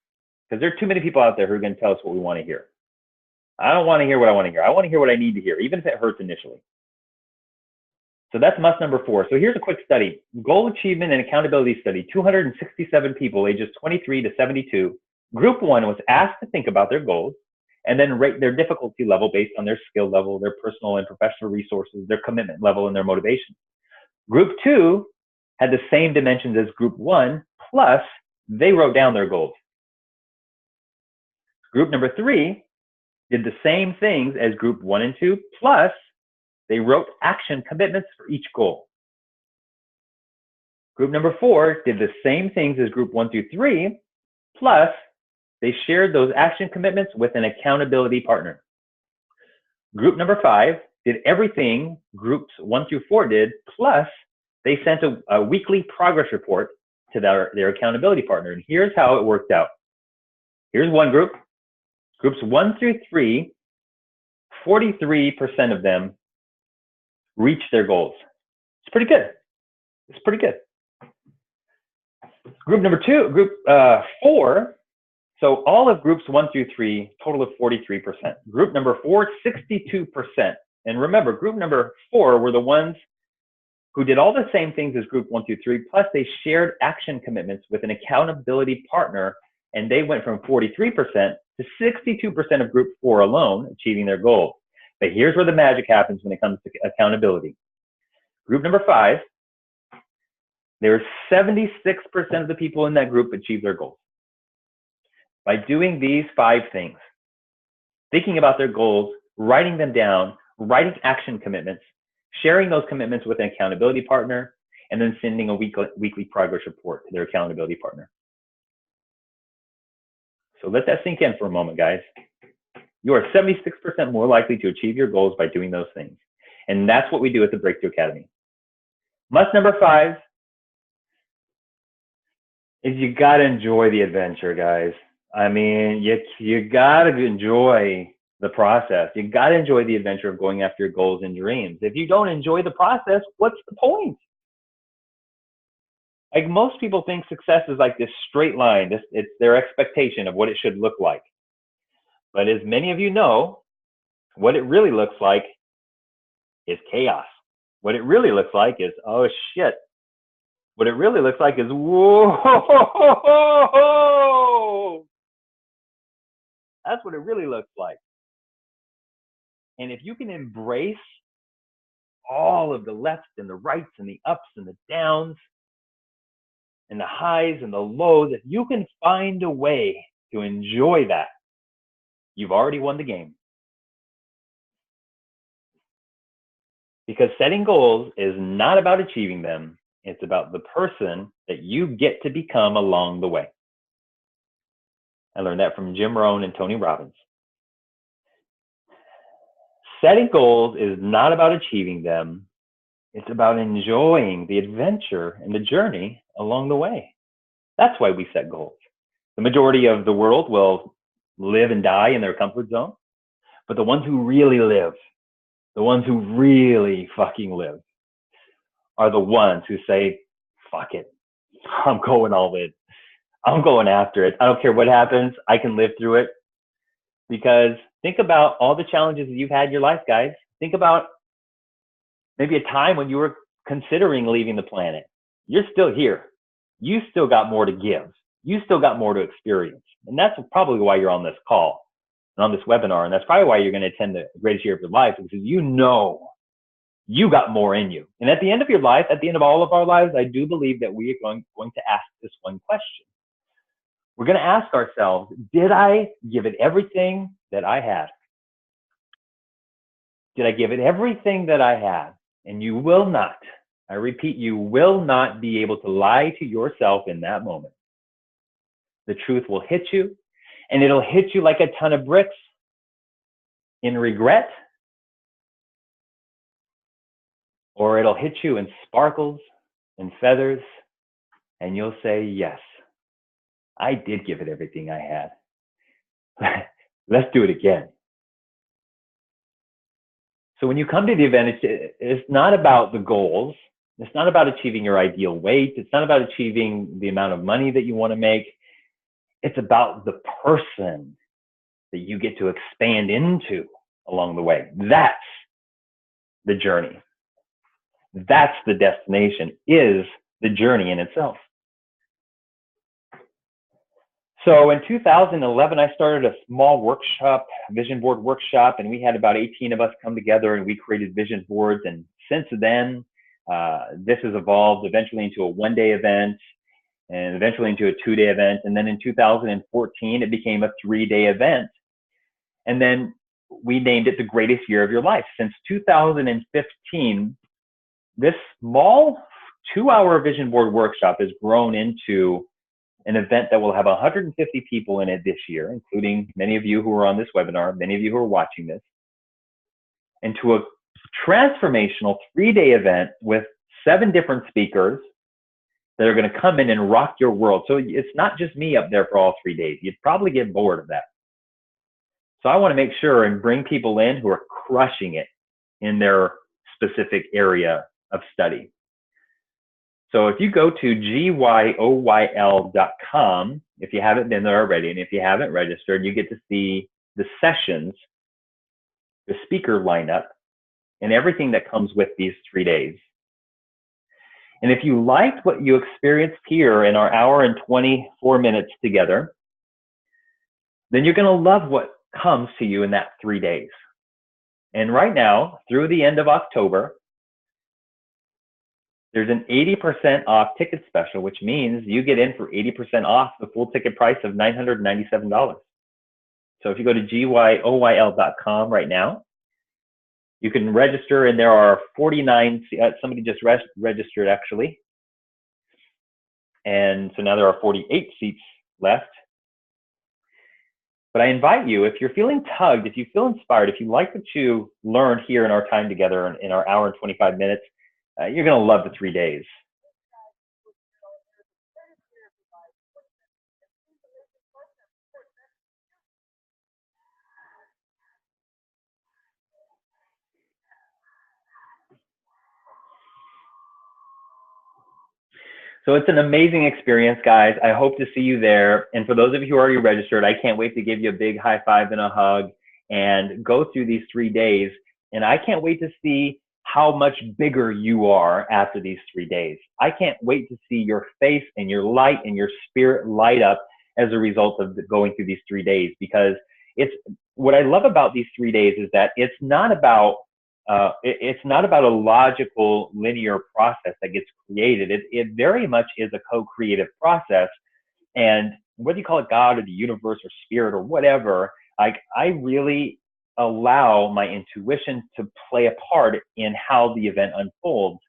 because there are too many people out there who are going to tell us what we want to hear. I don't want to hear what I want to hear. I want to hear what I need to hear, even if it hurts initially. So that's must number 4. So here's a quick study. Goal achievement and accountability study. 267 people ages 23 to 72. Group 1 was asked to think about their goals and then rate their difficulty level based on their skill level, their personal and professional resources, their commitment level, and their motivation. Group 2 had the same dimensions as Group 1, plus they wrote down their goals. Group number 3 did the same things as Group 1 and 2, plus they wrote action commitments for each goal. Group number 4 did the same things as Group 1 through 3, plus they shared those action commitments with an accountability partner. Group number 5 did everything Groups 1 through 4 did, plus they sent a weekly progress report to their accountability partner. And here's how it worked out. Here's one group. Groups 1 through 3, 43% of them reached their goals. It's pretty good. It's pretty good. Group 4, so all of groups 1 through 3, total of 43%. Group number 4, 62%. And remember, group number 4 were the ones who did all the same things as group 1 through 3, plus they shared action commitments with an accountability partner, and they went from 43% to 62% of group 4 alone achieving their goal. But here's where the magic happens when it comes to accountability. Group number 5, there were 76% of the people in that group achieved their goals. By doing these 5 things, thinking about their goals, writing them down, writing action commitments, sharing those commitments with an accountability partner, and then sending a weekly progress report to their accountability partner. So let that sink in for a moment, guys. You are 76% more likely to achieve your goals by doing those things. And that's what we do at the Breakthrough Academy. Must number 5 is you got to enjoy the adventure, guys. I mean, you got to enjoy the process. You got to enjoy the adventure of going after your goals and dreams. If you don't enjoy the process, what's the point? Like, most people think success is like this straight line. It's their expectation of what it should look like. But as many of you know, what it really looks like is chaos. What it really looks like is, oh shit. What it really looks like is, whoa. That's what it really looks like. And if you can embrace all of the lefts and the rights and the ups and the downs and the highs and the lows, if you can find a way to enjoy that, you've already won the game. Because setting goals is not about achieving them. It's about the person that you get to become along the way. I learned that from Jim Rohn and Tony Robbins. Setting goals is not about achieving them. It's about enjoying the adventure and the journey along the way. That's why we set goals. The majority of the world will live and die in their comfort zone, but the ones who really live, the ones who really fucking live, are the ones who say, fuck it, I'm going all in. I'm going after it. I don't care what happens. I can live through it. Because think about all the challenges that you've had in your life, guys. Think about maybe a time when you were considering leaving the planet. You're still here. You still got more to give. You still got more to experience. And that's probably why you're on this call and on this webinar. And that's probably why you're going to attend the greatest year of your life, because you know you got more in you. And at the end of your life, at the end of all of our lives, I do believe that we are going to ask this one question. We're going to ask ourselves, did I give it everything that I had? Did I give it everything that I had? And you will not, I repeat, you will not be able to lie to yourself in that moment. The truth will hit you, and it'll hit you like a ton of bricks in regret, or it'll hit you in sparkles and feathers, and you'll say, yes, I did give it everything I had. Let's do it again. So when you come to the event, it's not about the goals. It's not about achieving your ideal weight. It's not about achieving the amount of money that you want to make. It's about the person that you get to expand into along the way. That's the journey. That's the destination, is the journey in itself. So in 2011, I started a small workshop, vision board workshop, and we had about 18 of us come together and we created vision boards. And since then, this has evolved eventually into a one-day event and eventually into a two-day event. And then in 2014, it became a three-day event. And then we named it the greatest year of your life. Since 2015, this small 2-hour vision board workshop has grown into an event that will have 150 people in it this year, including many of you who are on this webinar, many of you who are watching this, and to a transformational 3-day event with 7 different speakers that are going to come in and rock your world. So it's not just me up there for all 3 days. You'd probably get bored of that. So I want to make sure and bring people in who are crushing it in their specific area of study. So if you go to GYOYL.com, if you haven't been there already, and if you haven't registered, you get to see the sessions, the speaker lineup, and everything that comes with these 3 days. And if you liked what you experienced here in our hour and 24 minutes together, then you're going to love what comes to you in that 3 days. And right now, through the end of October, there's an 80% off ticket special, which means you get in for 80% off the full ticket price of $997. So if you go to GYOYL.com right now, you can register, and there are 49, somebody just registered actually. And so now there are 48 seats left. But I invite you, if you're feeling tugged, if you feel inspired, if you like what you learned here in our time together in our hour and 25 minutes, you're going to love the 3 days. So it's an amazing experience, guys. I hope to see you there. And for those of you who are already registered, I can't wait to give you a big high five and a hug and go through these 3 days. And I can't wait to see how much bigger you are after these 3 days. I can't wait to see your face and your light and your spirit light up as a result of going through these 3 days, because it's what I love about these 3 days is that it's not about It's not about a logical linear process that gets created. It very much is a co-creative process. And whether you call it God or the universe or spirit or whatever, like I really allow my intuition to play a part in how the event unfolds.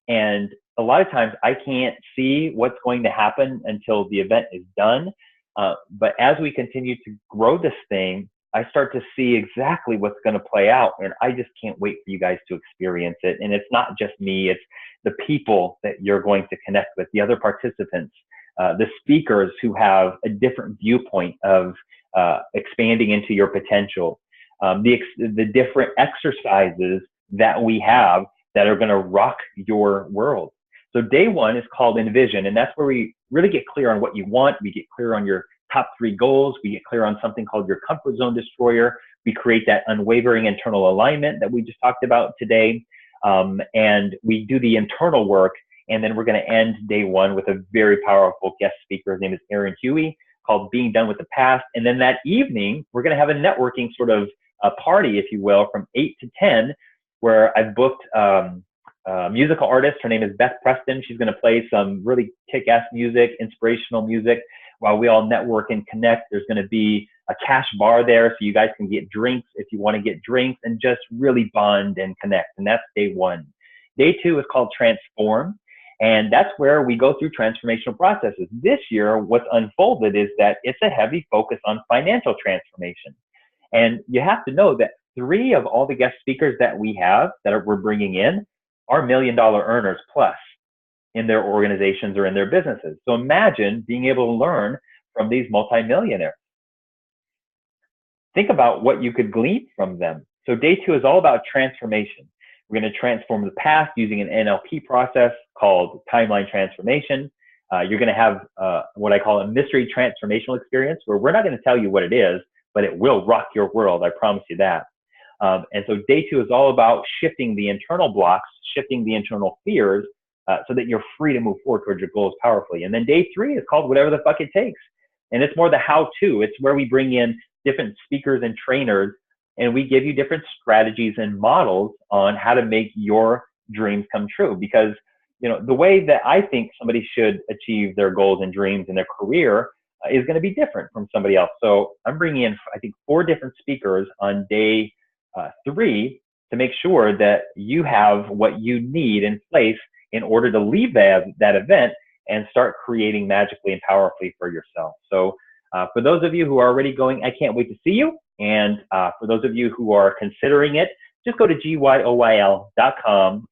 And a lot of times I can't see what's going to happen until the event is done. But as we continue to grow this thing, I start to see exactly what's going to play out. And I just can't wait for you guys to experience it. And it's not just me, it's the people that you're going to connect with, the other participants, the speakers who have a different viewpoint of expanding into your potential, the different exercises that we have that are going to rock your world. So day one is called Envision, and that's where we really get clear on what you want. We get clear on your top 3 goals. We get clear on something called your comfort zone destroyer. We create that unwavering internal alignment that we just talked about today. And we do the internal work. And then we're going to end day one with a very powerful guest speaker. His name is Aaron Huey, called Being Done with the Past. And then that evening, we're going to have a networking sort of a party, if you will, from 8 to 10, where I've booked a musical artist. Her name is Beth Preston. She's going to play some really kick-ass music, inspirational music, while we all network and connect. There's going to be a cash bar there so you guys can get drinks if you want to get drinks and just really bond and connect. And that's day one. Day two is called Transform. And that's where we go through transformational processes. This year, what's unfolded is that it's a heavy focus on financial transformation. And you have to know that 3 of all the guest speakers that we have that we're bringing in are $1 million earners plus in their organizations or in their businesses. So imagine being able to learn from these multimillionaires. Think about what you could glean from them. So day 2 is all about transformation. We're going to transform the past using an NLP process called timeline transformation. You're going to have what I call a mystery transformational experience, where we're not going to tell you what it is, but it will rock your world. I promise you that. And so day 2 is all about shifting the internal blocks, shifting the internal fears, so that you're free to move forward towards your goals powerfully. And then day 3 is called Whatever the Fuck It Takes. And it's more the how-to. It's where we bring in different speakers and trainers, and we give you different strategies and models on how to make your dreams come true. Because, you know, the way that I think somebody should achieve their goals and dreams in their career is going to be different from somebody else. So I'm bringing in, I think, 4 different speakers on day 3 to make sure that you have what you need in place in order to leave that event and start creating magically and powerfully for yourself. So for those of you who are already going, I can't wait to see you. And for those of you who are considering it, just go to gyoyl.com,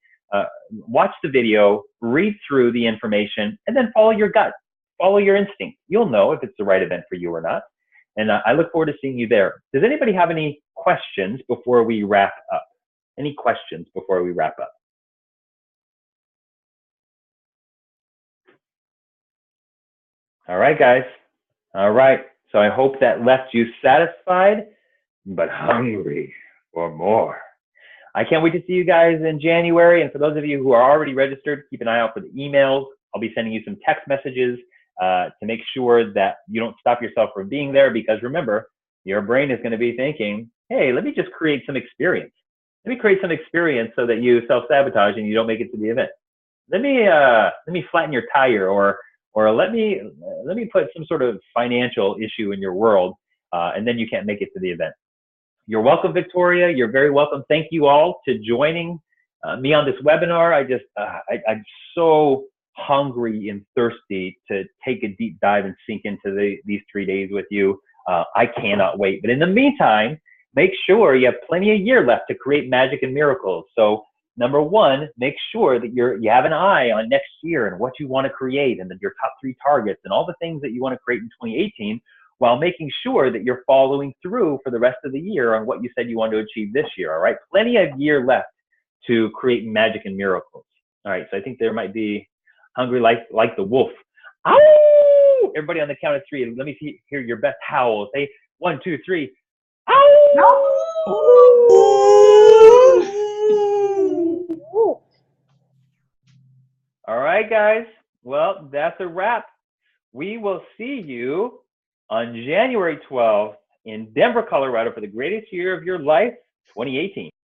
watch the video, read through the information, and then follow your gut, follow your instinct. You'll know if it's the right event for you or not. And I look forward to seeing you there. Does anybody have any questions before we wrap up? Any questions before we wrap up? All right, guys. All right. So I hope that left you satisfied, but hungry for more. I can't wait to see you guys in January. And for those of you who are already registered, keep an eye out for the emails. I'll be sending you some text messages to make sure that you don't stop yourself from being there, because remember, your brain is going to be thinking, hey, let me just create some experience. Let me create some experience so that you self-sabotage and you don't make it to the event. Let me flatten your tire, or let me put some sort of financial issue in your world, and then you can't make it to the event. You're welcome, Victoria. You're very welcome. Thank you all to joining me on this webinar. I'm so hungry and thirsty to take a deep dive and sink into these 3 days with you. I cannot wait. But in the meantime, make sure you have plenty of year left to create magic and miracles. So number 1, make sure that you have an eye on next year and what you want to create, and then your top 3 targets and all the things that you want to create in 2018, while making sure that you're following through for the rest of the year on what you said you want to achieve this year. All right, plenty of year left to create magic and miracles. All right, so I think there might be hungry like the wolf. Ow! Everybody on the count of 3. Let me hear your best howls. Say 1, 2, 3. Ow! All right, guys. Well, that's a wrap. We will see you on January 12th in Denver, Colorado for the greatest year of your life, 2018.